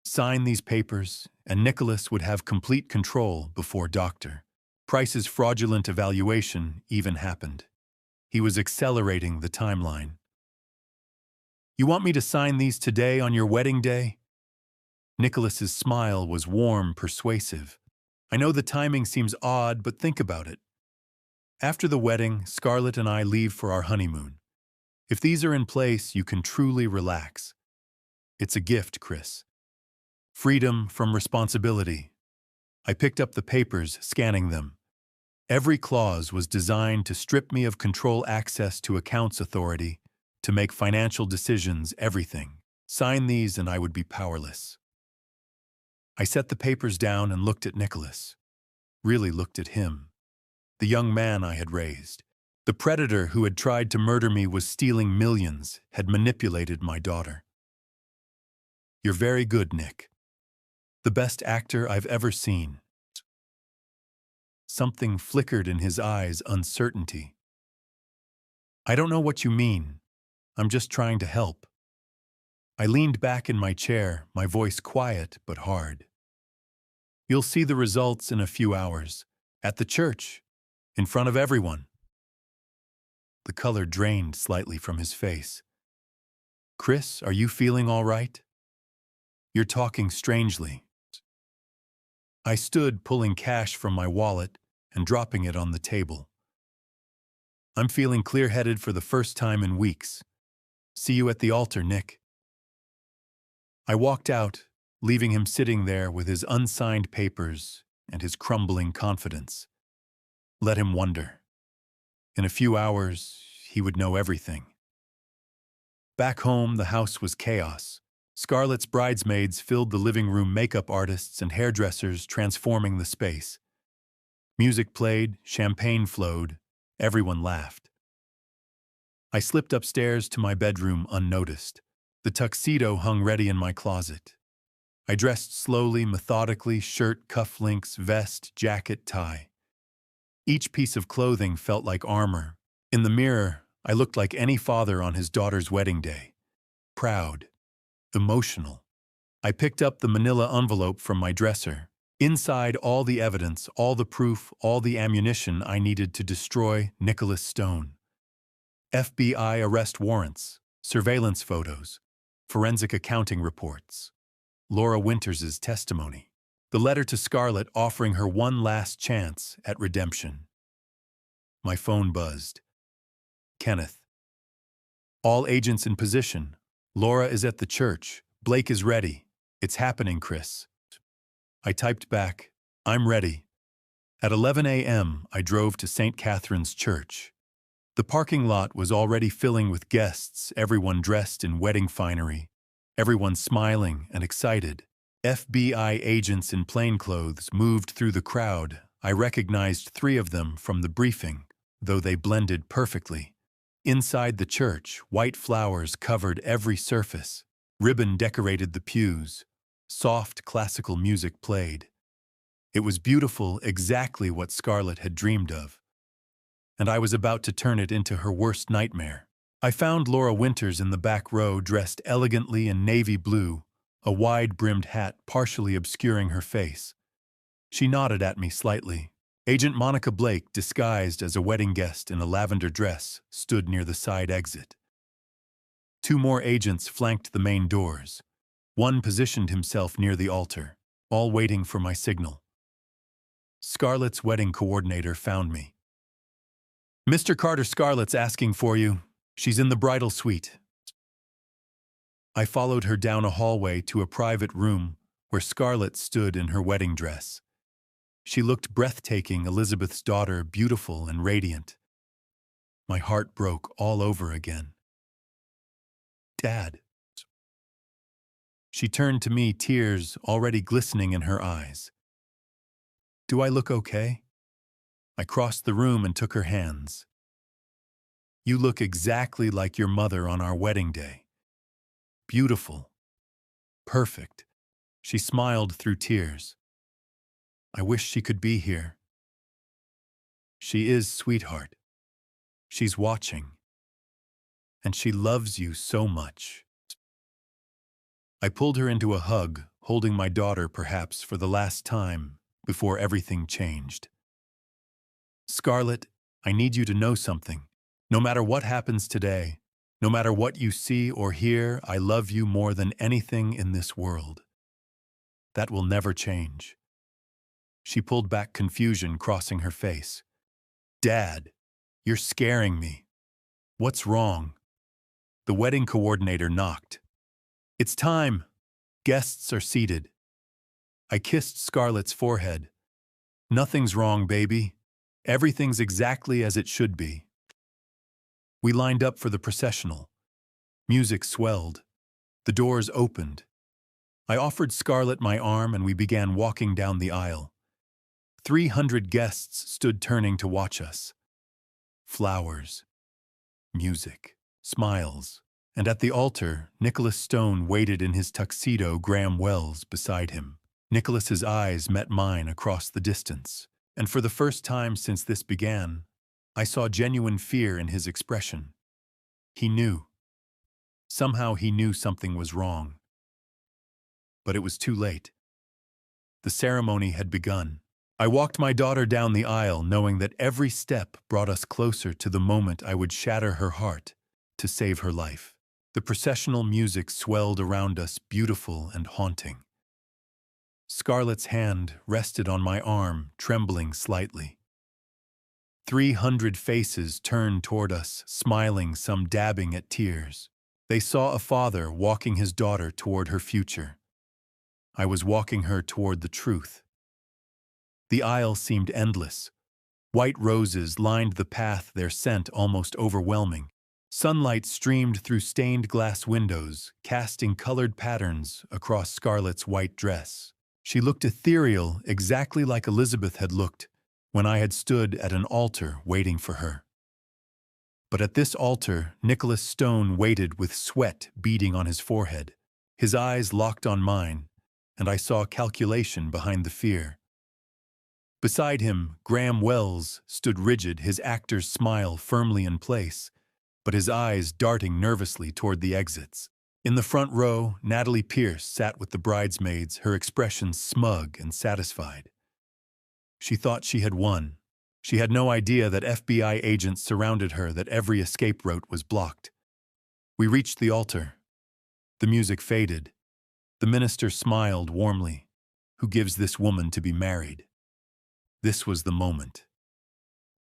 Sign these papers, and Nicholas would have complete control before Dr. Price's fraudulent evaluation even happened. He was accelerating the timeline. You want me to sign these today on your wedding day? Nicholas's smile was warm, persuasive. I know the timing seems odd, but think about it. After the wedding, Scarlett and I leave for our honeymoon. If these are in place, you can truly relax. It's a gift, Chris. Freedom from responsibility. I picked up the papers, scanning them. Every clause was designed to strip me of control, access to accounts authority, to make financial decisions, everything. Sign these and I would be powerless. I set the papers down and looked at Nicholas. Really looked at him. The young man I had raised. The predator who had tried to murder me was stealing millions, had manipulated my daughter. You're very good, Nick. The best actor I've ever seen. Something flickered in his eyes, uncertainty. I don't know what you mean. I'm just trying to help. I leaned back in my chair, my voice quiet but hard. You'll see the results in a few hours. At the church. In front of everyone. The color drained slightly from his face. Chris, are you feeling all right? You're talking strangely. I stood, pulling cash from my wallet and dropping it on the table. I'm feeling clear-headed for the first time in weeks. See you at the altar, Nick. I walked out, leaving him sitting there with his unsigned papers and his crumbling confidence. Let him wonder. In a few hours, he would know everything. Back home, the house was chaos. Scarlett's bridesmaids filled the living room, makeup artists and hairdressers transforming the space. Music played, champagne flowed, everyone laughed. I slipped upstairs to my bedroom unnoticed. The tuxedo hung ready in my closet. I dressed slowly, methodically, shirt, cufflinks, vest, jacket, tie. Each piece of clothing felt like armor. In the mirror, I looked like any father on his daughter's wedding day. Proud. Emotional. I picked up the manila envelope from my dresser. Inside, all the evidence, all the proof, all the ammunition I needed to destroy Nicholas Stone. FBI arrest warrants, surveillance photos, forensic accounting reports, Laura Winters' testimony, the letter to Scarlett offering her one last chance at redemption. My phone buzzed. Kenneth. All agents in position. Laura is at the church. Blake is ready. It's happening, Chris. I typed back, I'm ready. At 11 a.m., I drove to St. Catherine's Church. The parking lot was already filling with guests, everyone dressed in wedding finery, everyone smiling and excited. FBI agents in plainclothes moved through the crowd. I recognized 3 of them from the briefing, though they blended perfectly. Inside the church, white flowers covered every surface. Ribbon decorated the pews. Soft classical music played. It was beautiful, exactly what Scarlett had dreamed of. And I was about to turn it into her worst nightmare. I found Laura Winters in the back row, dressed elegantly in navy blue, a wide-brimmed hat partially obscuring her face. She nodded at me slightly. Agent Monica Blake, disguised as a wedding guest in a lavender dress, stood near the side exit. 2 more agents flanked the main doors. One positioned himself near the altar, all waiting for my signal. Scarlett's wedding coordinator found me. Mr. Carter, Scarlett's asking for you. She's in the bridal suite. I followed her down a hallway to a private room where Scarlett stood in her wedding dress. She looked breathtaking, Elizabeth's daughter, beautiful and radiant. My heart broke all over again. Dad. She turned to me, tears already glistening in her eyes. Do I look okay? I crossed the room and took her hands. You look exactly like your mother on our wedding day. Beautiful. Perfect. She smiled through tears. I wish she could be here. She is, sweetheart. She's watching. And she loves you so much. I pulled her into a hug, holding my daughter perhaps for the last time before everything changed. Scarlett, I need you to know something. No matter what happens today, no matter what you see or hear, I love you more than anything in this world. That will never change. She pulled back, confusion crossing her face. Dad, you're scaring me. What's wrong? The wedding coordinator knocked. It's time. Guests are seated. I kissed Scarlett's forehead. Nothing's wrong, baby. Everything's exactly as it should be. We lined up for the processional. Music swelled. The doors opened. I offered Scarlett my arm and we began walking down the aisle. 300 guests stood turning to watch us. Flowers, music, smiles, and at the altar, Nicholas Stone waited in his tuxedo, Graham Wells beside him. Nicholas's eyes met mine across the distance, and for the first time since this began, I saw genuine fear in his expression. He knew. Somehow he knew something was wrong. But it was too late. The ceremony had begun. I walked my daughter down the aisle, knowing that every step brought us closer to the moment I would shatter her heart to save her life. The processional music swelled around us, beautiful and haunting. Scarlett's hand rested on my arm, trembling slightly. 300 faces turned toward us, smiling, some dabbing at tears. They saw a father walking his daughter toward her future. I was walking her toward the truth. The aisle seemed endless. White roses lined the path, their scent almost overwhelming. Sunlight streamed through stained glass windows, casting colored patterns across Scarlett's white dress. She looked ethereal, exactly like Elizabeth had looked when I had stood at an altar waiting for her. But at this altar, Nicholas Stone waited with sweat beading on his forehead. His eyes locked on mine, and I saw calculation behind the fear. Beside him, Graham Wells stood rigid, his actor's smile firmly in place, but his eyes darting nervously toward the exits. In the front row, Natalie Pierce sat with the bridesmaids, her expression smug and satisfied. She thought she had won. She had no idea that FBI agents surrounded her, that every escape route was blocked. We reached the altar. The music faded. The minister smiled warmly. Who gives this woman to be married? This was the moment.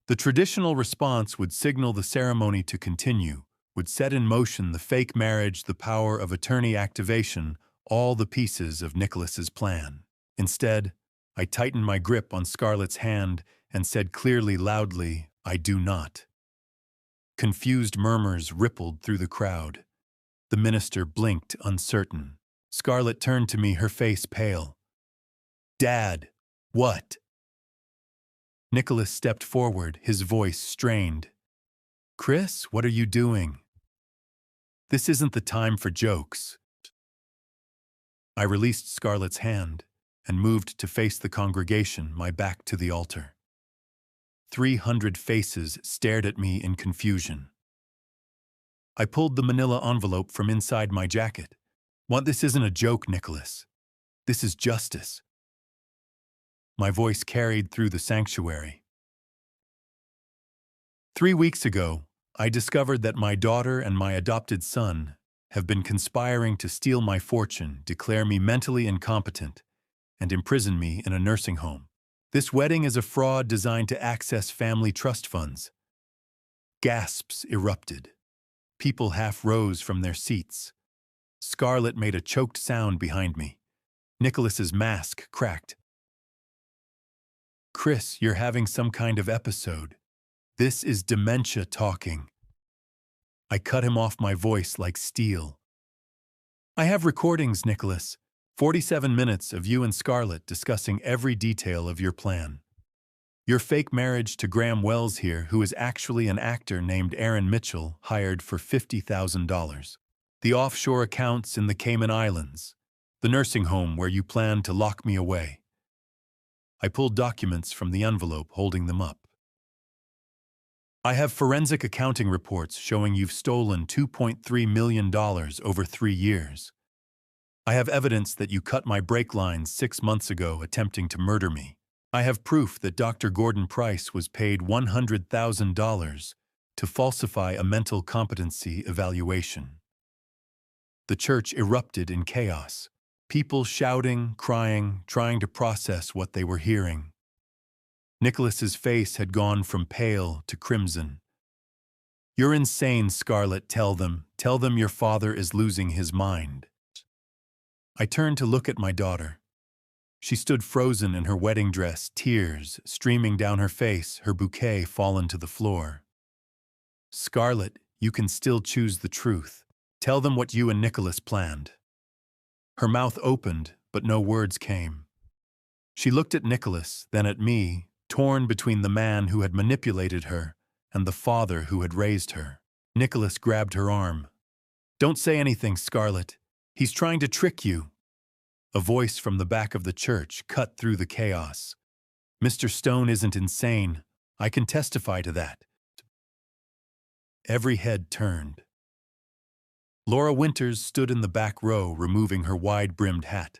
The traditional response would signal the ceremony to continue, would set in motion the fake marriage, the power of attorney activation, all the pieces of Nicholas's plan. Instead, I tightened my grip on Scarlett's hand and said clearly, loudly, "I do not." Confused murmurs rippled through the crowd. The minister blinked, uncertain. Scarlett turned to me, her face pale. "Dad, what?" Nicholas stepped forward, his voice strained. "Chris, what are you doing? This isn't the time for jokes." I released Scarlett's hand and moved to face the congregation, my back to the altar. 300 faces stared at me in confusion. I pulled the manila envelope from inside my jacket. This isn't a joke, Nicholas. This is justice." My voice carried through the sanctuary. 3 weeks ago, I discovered that my daughter and my adopted son have been conspiring to steal my fortune, declare me mentally incompetent, and imprison me in a nursing home. This wedding is a fraud designed to access family trust funds. Gasps erupted. People half rose from their seats. Scarlett made a choked sound behind me. Nicholas's mask cracked. "Chris, you're having some kind of episode. This is dementia talking." I cut him off, my voice like steel. "I have recordings, Nicholas. 47 minutes of you and Scarlett discussing every detail of your plan. Your fake marriage to Graham Wells here, who is actually an actor named Aaron Mitchell, hired for $50,000. The offshore accounts in the Cayman Islands. The nursing home where you plan to lock me away." I pulled documents from the envelope, holding them up. "I have forensic accounting reports showing you've stolen $2.3 million over 3 years. I have evidence that you cut my brake lines 6 months ago attempting to murder me. I have proof that Dr. Gordon Price was paid $100,000 to falsify a mental competency evaluation." The church erupted in chaos. People shouting, crying, trying to process what they were hearing. Nicholas's face had gone from pale to crimson. "You're insane, Scarlett, tell them. Tell them your father is losing his mind." I turned to look at my daughter. She stood frozen in her wedding dress, tears streaming down her face, her bouquet fallen to the floor. "Scarlett, you can still choose the truth. Tell them what you and Nicholas planned. Her mouth opened, but no words came. She looked at Nicholas, then at me, torn between the man who had manipulated her and the father who had raised her. Nicholas grabbed her arm. "Don't say anything, Scarlett. He's trying to trick you." A voice from the back of the church cut through the chaos. "Mr. Stone isn't insane. I can testify to that." Every head turned. Laura Winters stood in the back row, removing her wide-brimmed hat.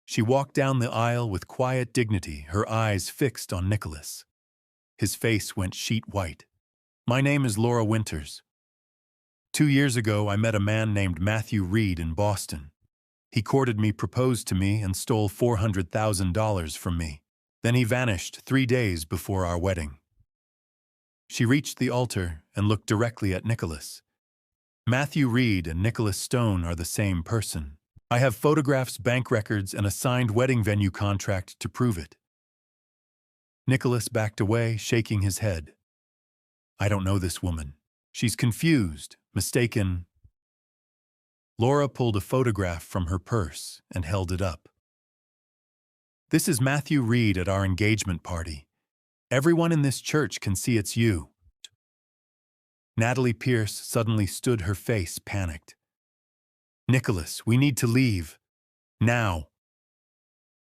She walked down the aisle with quiet dignity, her eyes fixed on Nicholas. His face went sheet white. "My name is Laura Winters. 2 years ago, I met a man named Matthew Reed in Boston. He courted me, proposed to me, and stole $400,000 from me. Then he vanished 3 days before our wedding." She reached the altar and looked directly at Nicholas. "Matthew Reed and Nicholas Stone are the same person. I have photographs, bank records, and a signed wedding venue contract to prove it." Nicholas backed away, shaking his head. "I don't know this woman. She's confused, mistaken." Laura pulled a photograph from her purse and held it up. "This is Matthew Reed at our engagement party. Everyone in this church can see it's you." Natalie Pierce suddenly stood, her face panicked. "Nicholas, we need to leave. Now."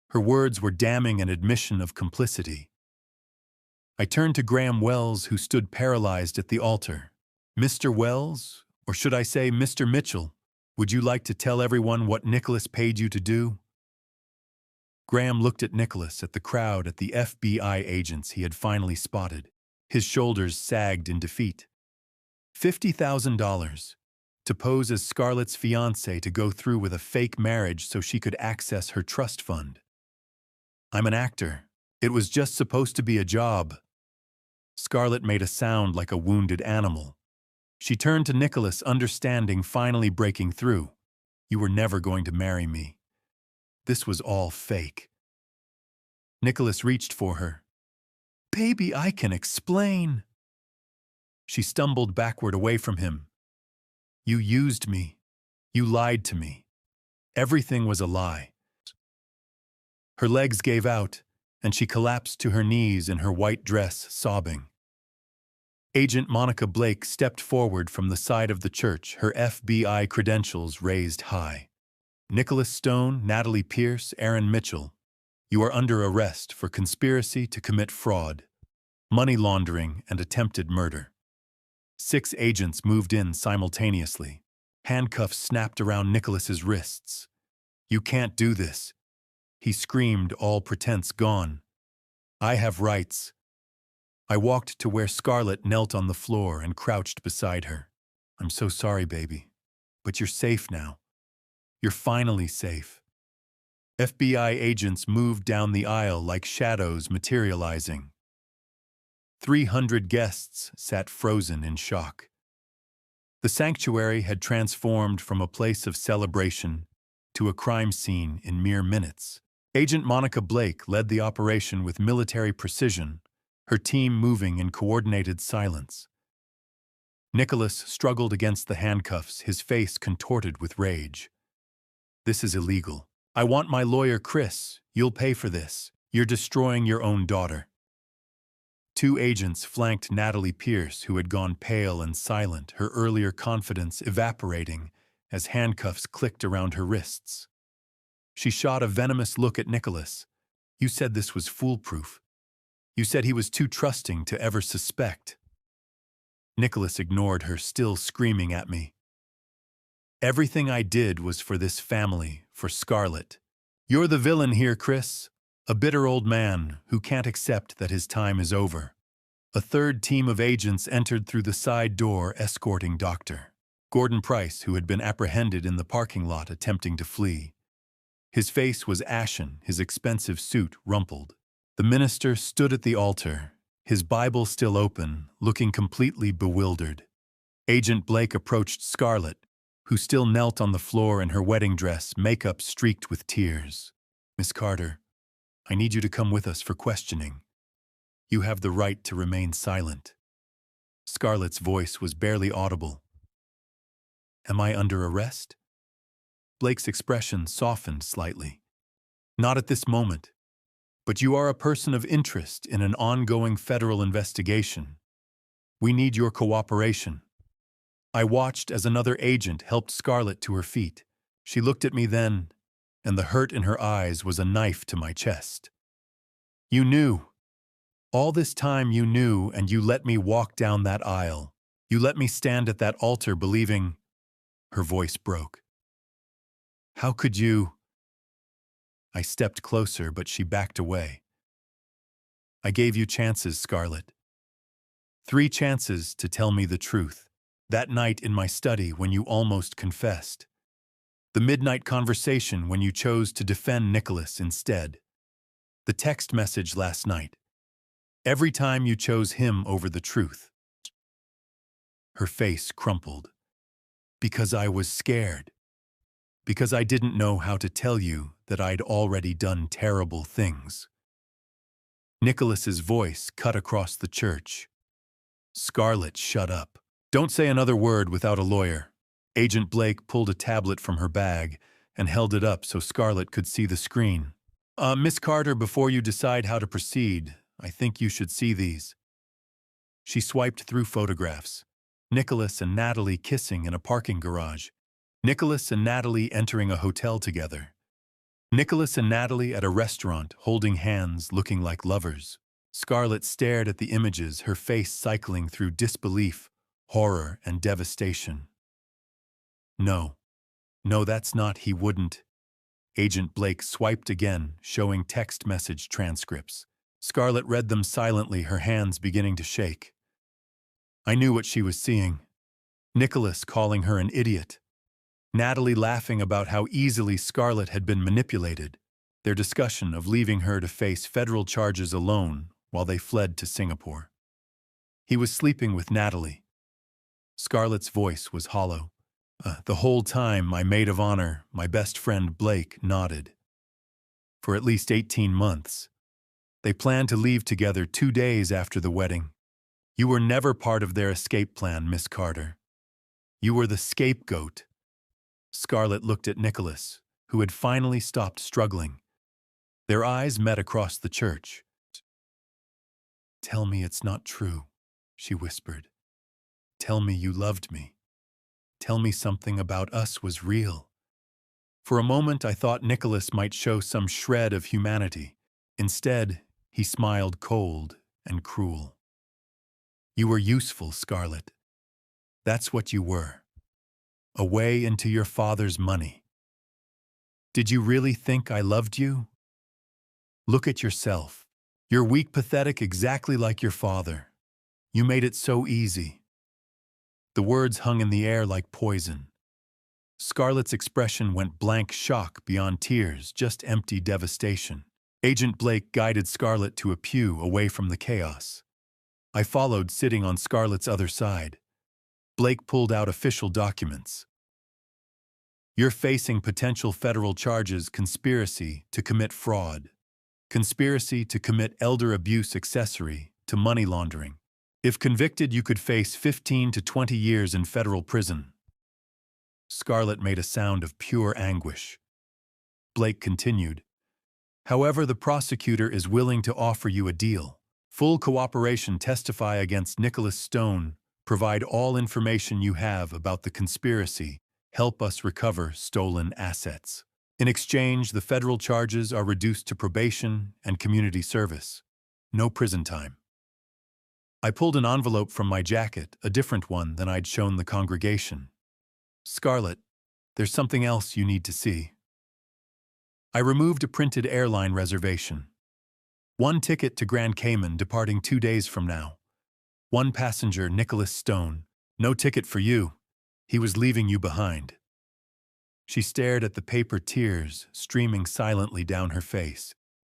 Her words were damning, an admission of complicity. I turned to Graham Wells, who stood paralyzed at the altar. "Mr. Wells, or should I say Mr. Mitchell, would you like to tell everyone what Nicholas paid you to do?" Graham looked at Nicholas, at the crowd, at the FBI agents he had finally spotted. His shoulders sagged in defeat. $50,000. To pose as Scarlett's fiancé, to go through with a fake marriage so she could access her trust fund. "I'm an actor. It was just supposed to be a job." Scarlett made a sound like a wounded animal. She turned to Nicholas, understanding finally breaking through. "You were never going to marry me. This was all fake." Nicholas reached for her. "Baby, I can explain." She stumbled backward away from him. "You used me. You lied to me. Everything was a lie." Her legs gave out, and she collapsed to her knees in her white dress, sobbing. Agent Monica Blake stepped forward from the side of the church, her FBI credentials raised high. "Nicholas Stone, Natalie Pierce, Aaron Mitchell, you are under arrest for conspiracy to commit fraud, money laundering, and attempted murder." 6 agents moved in simultaneously. Handcuffs snapped around Nicholas's wrists. "You can't do this," he screamed, all pretense gone. "I have rights." I walked to where Scarlett knelt on the floor and crouched beside her. "I'm so sorry, baby, but you're safe now. You're finally safe." FBI agents moved down the aisle like shadows materializing. 300 guests sat frozen in shock. The sanctuary had transformed from a place of celebration to a crime scene in mere minutes. Agent Monica Blake led the operation with military precision, her team moving in coordinated silence. Nicholas struggled against the handcuffs, his face contorted with rage. "This is illegal. I want my lawyer, Chris. You'll pay for this. You're destroying your own daughter." 2 agents flanked Natalie Pierce, who had gone pale and silent, her earlier confidence evaporating as handcuffs clicked around her wrists. She shot a venomous look at Nicholas. "You said this was foolproof. You said he was too trusting to ever suspect." Nicholas ignored her, still screaming at me. "Everything I did was for this family, for Scarlett. You're the villain here, Chris. A bitter old man who can't accept that his time is over." A 3rd team of agents entered through the side door, escorting Dr. Gordon Price, who had been apprehended in the parking lot attempting to flee. His face was ashen, his expensive suit rumpled. The minister stood at the altar, his Bible still open, looking completely bewildered. Agent Blake approached Scarlett, who still knelt on the floor in her wedding dress, makeup streaked with tears. "Miss Carter, I need you to come with us for questioning. You have the right to remain silent." Scarlett's voice was barely audible. Am I under arrest? Blake's expression softened slightly. Not at this moment, but you are a person of interest in an ongoing federal investigation. We need your cooperation. I watched as another agent helped Scarlett to her feet. She looked at me then, and the hurt in her eyes was a knife to my chest. You knew. All this time you knew, and you let me walk down that aisle. You let me stand at that altar believing. Her voice broke. How could you? I stepped closer, but she backed away. I gave you chances, Scarlett. 3 chances to tell me the truth. That night in my study when you almost confessed. The midnight conversation when you chose to defend Nicholas instead. The text message last night. Every time you chose him over the truth. Her face crumpled. Because I was scared. Because I didn't know how to tell you that I'd already done terrible things. Nicholas's voice cut across the church. Scarlett, shut up. Don't say another word without a lawyer. Agent Blake pulled a tablet from her bag and held it up so Scarlett could see the screen. Miss Carter, before you decide how to proceed, I think you should see these. She swiped through photographs. Nicholas and Natalie kissing in a parking garage. Nicholas and Natalie entering a hotel together. Nicholas and Natalie at a restaurant holding hands looking like lovers. Scarlett stared at the images, her face cycling through disbelief, horror, and devastation. No, that's not, he wouldn't. Agent Blake swiped again, showing text message transcripts. Scarlett read them silently, her hands beginning to shake. I knew what she was seeing. Nicholas calling her an idiot. Natalie laughing about how easily Scarlett had been manipulated. Their discussion of leaving her to face federal charges alone while they fled to Singapore. He was sleeping with Natalie. Scarlett's voice was hollow. The whole time, my maid of honor, my best friend Blake, nodded. For at least 18 months. They planned to leave together 2 days after the wedding. You were never part of their escape plan, Miss Carter. You were the scapegoat. Scarlett looked at Nicholas, who had finally stopped struggling. Their eyes met across the church. Tell me it's not true, she whispered. Tell me you loved me. Tell me something about us was real. For a moment I thought Nicholas might show some shred of humanity. Instead, he smiled cold and cruel. You were useful, Scarlett. That's what you were. A way into your father's money. Did you really think I loved you? Look at yourself. You're weak, pathetic, exactly like your father. You made it so easy. The words hung in the air like poison. Scarlett's expression went blank, shock beyond tears, just empty devastation. Agent Blake guided Scarlett to a pew away from the chaos. I followed, sitting on Scarlett's other side. Blake pulled out official documents. You're facing potential federal charges: conspiracy to commit fraud, conspiracy to commit elder abuse accessory to money laundering. If convicted, you could face 15 to 20 years in federal prison. Scarlett made a sound of pure anguish. Blake continued. However, the prosecutor is willing to offer you a deal. Full cooperation, testify against Nicholas Stone, provide all information you have about the conspiracy, help us recover stolen assets. In exchange, the federal charges are reduced to probation and community service. No prison time. I pulled an envelope from my jacket, a different one than I'd shown the congregation. Scarlett, there's something else you need to see. I removed a printed airline reservation. 1 ticket to Grand Cayman, departing 2 days from now. 1 passenger, Nicholas Stone. No ticket for you. He was leaving you behind. She stared at the paper, tears streaming silently down her face.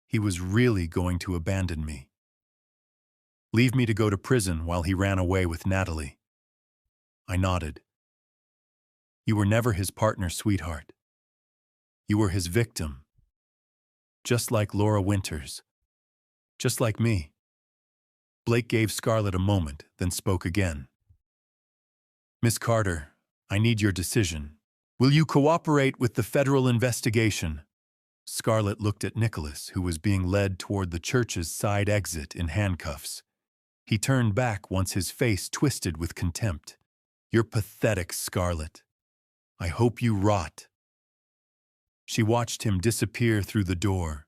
He was really going to abandon me. Leave me to go to prison while he ran away with Natalie. I nodded. You were never his partner, sweetheart. You were his victim. Just like Laura Winters. Just like me. Blake gave Scarlett a moment, then spoke again. Miss Carter, I need your decision. Will you cooperate with the federal investigation? Scarlett looked at Nicholas, who was being led toward the church's side exit in handcuffs. He turned back once his face twisted with contempt. You're pathetic, Scarlett. I hope you rot. She watched him disappear through the door,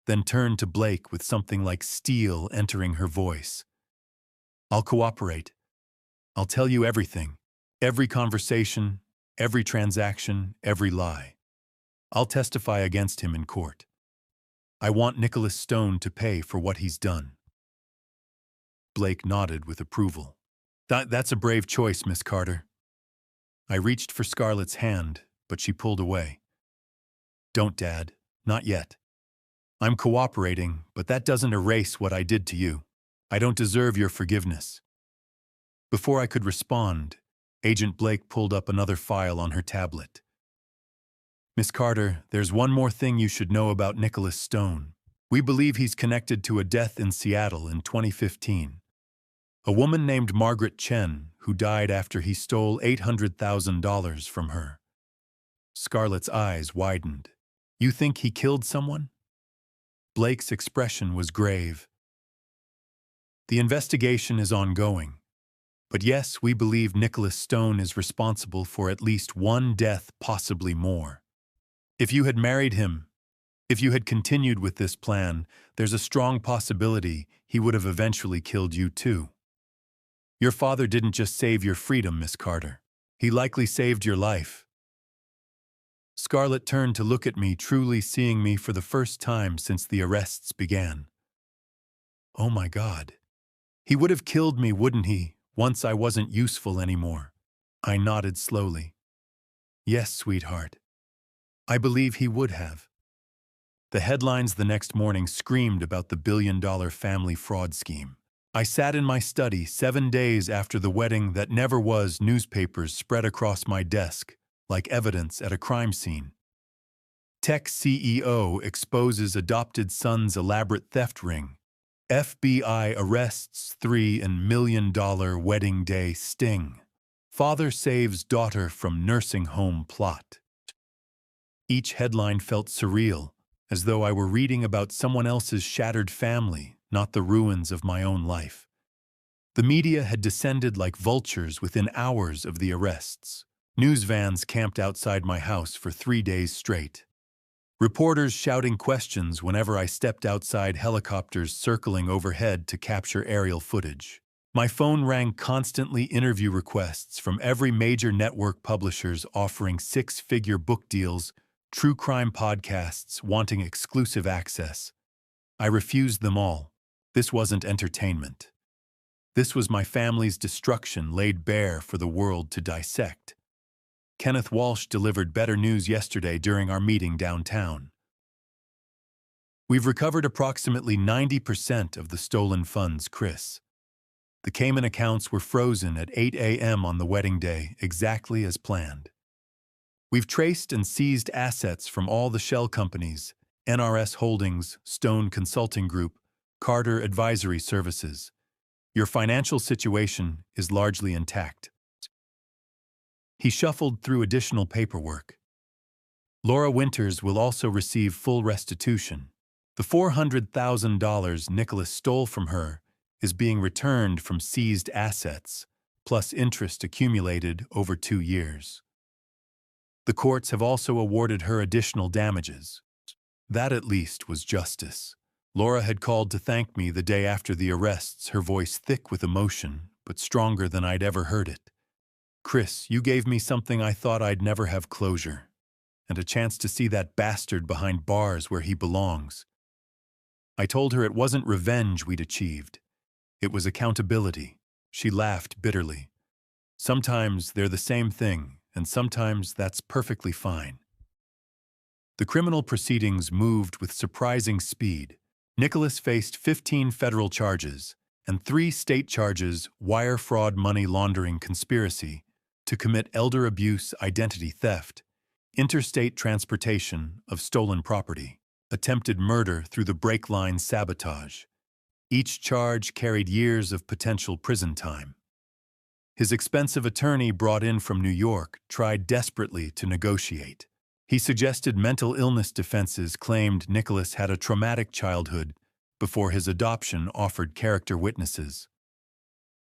then turned to Blake with something like steel entering her voice. I'll cooperate. I'll tell you everything. Every conversation, every transaction, every lie. I'll testify against him in court. I want Nicholas Stone to pay for what he's done. Blake nodded with approval. That's a brave choice, Miss Carter. I reached for Scarlett's hand, but she pulled away. Don't, Dad. Not yet. I'm cooperating, but that doesn't erase what I did to you. I don't deserve your forgiveness. Before I could respond, Agent Blake pulled up another file on her tablet. Miss Carter, there's one more thing you should know about Nicholas Stone. We believe he's connected to a death in Seattle in 2015. A woman named Margaret Chen, who died after he stole $800,000 from her. Scarlett's eyes widened. You think he killed someone? Blake's expression was grave. The investigation is ongoing. But yes, we believe Nicholas Stone is responsible for at least one death, possibly more. If you had married him, if you had continued with this plan, there's a strong possibility he would have eventually killed you too. Your father didn't just save your freedom, Miss Carter. He likely saved your life. Scarlett turned to look at me, truly seeing me for the first time since the arrests began. Oh my God. He would have killed me, wouldn't he, once I wasn't useful anymore? I nodded slowly. Yes, sweetheart. I believe he would have. The headlines the next morning screamed about the billion-dollar family fraud scheme. I sat in my study 7 days after the wedding that never was. Newspapers spread across my desk, like evidence at a crime scene. Tech CEO exposes adopted son's elaborate theft ring. FBI arrests $3 million wedding day sting. Father saves daughter from nursing home plot. Each headline felt surreal, as though I were reading about someone else's shattered family, not the ruins of my own life. The media had descended like vultures within hours of the arrests. News vans camped outside my house for 3 days straight. Reporters shouting questions whenever I stepped outside, helicopters circling overhead to capture aerial footage. My phone rang constantly, interview requests from every major network, publishers offering 6-figure book deals, true crime podcasts wanting exclusive access. I refused them all. This wasn't entertainment. This was my family's destruction laid bare for the world to dissect. Kenneth Walsh delivered better news yesterday during our meeting downtown. We've recovered approximately 90% of the stolen funds, Chris. The Cayman accounts were frozen at 8 a.m. on the wedding day, exactly as planned. We've traced and seized assets from all the shell companies, NRS Holdings, Stone Consulting Group, Carter Advisory Services. Your financial situation is largely intact. He shuffled through additional paperwork. Laura Winters will also receive full restitution. The $400,000 Nicholas stole from her is being returned from seized assets, plus interest accumulated over 2 years. The courts have also awarded her additional damages. That at least was justice. Laura had called to thank me the day after the arrests, her voice thick with emotion, but stronger than I'd ever heard it. Chris, you gave me something I thought I'd never have: closure, and a chance to see that bastard behind bars where he belongs. I told her it wasn't revenge we'd achieved. It was accountability. She laughed bitterly. Sometimes they're the same thing, and sometimes that's perfectly fine. The criminal proceedings moved with surprising speed. Nicholas faced 15 federal charges and 3 state charges: wire fraud, money laundering, conspiracy to commit elder abuse, identity theft, interstate transportation of stolen property, attempted murder through the brake line, sabotage. Each charge carried years of potential prison time. His expensive attorney, brought in from New York, tried desperately to negotiate. He suggested mental illness defenses, claimed Nicholas had a traumatic childhood, before his adoption offered character witnesses.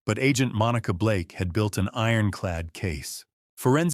But Agent Monica Blake had built an ironclad case. Forensic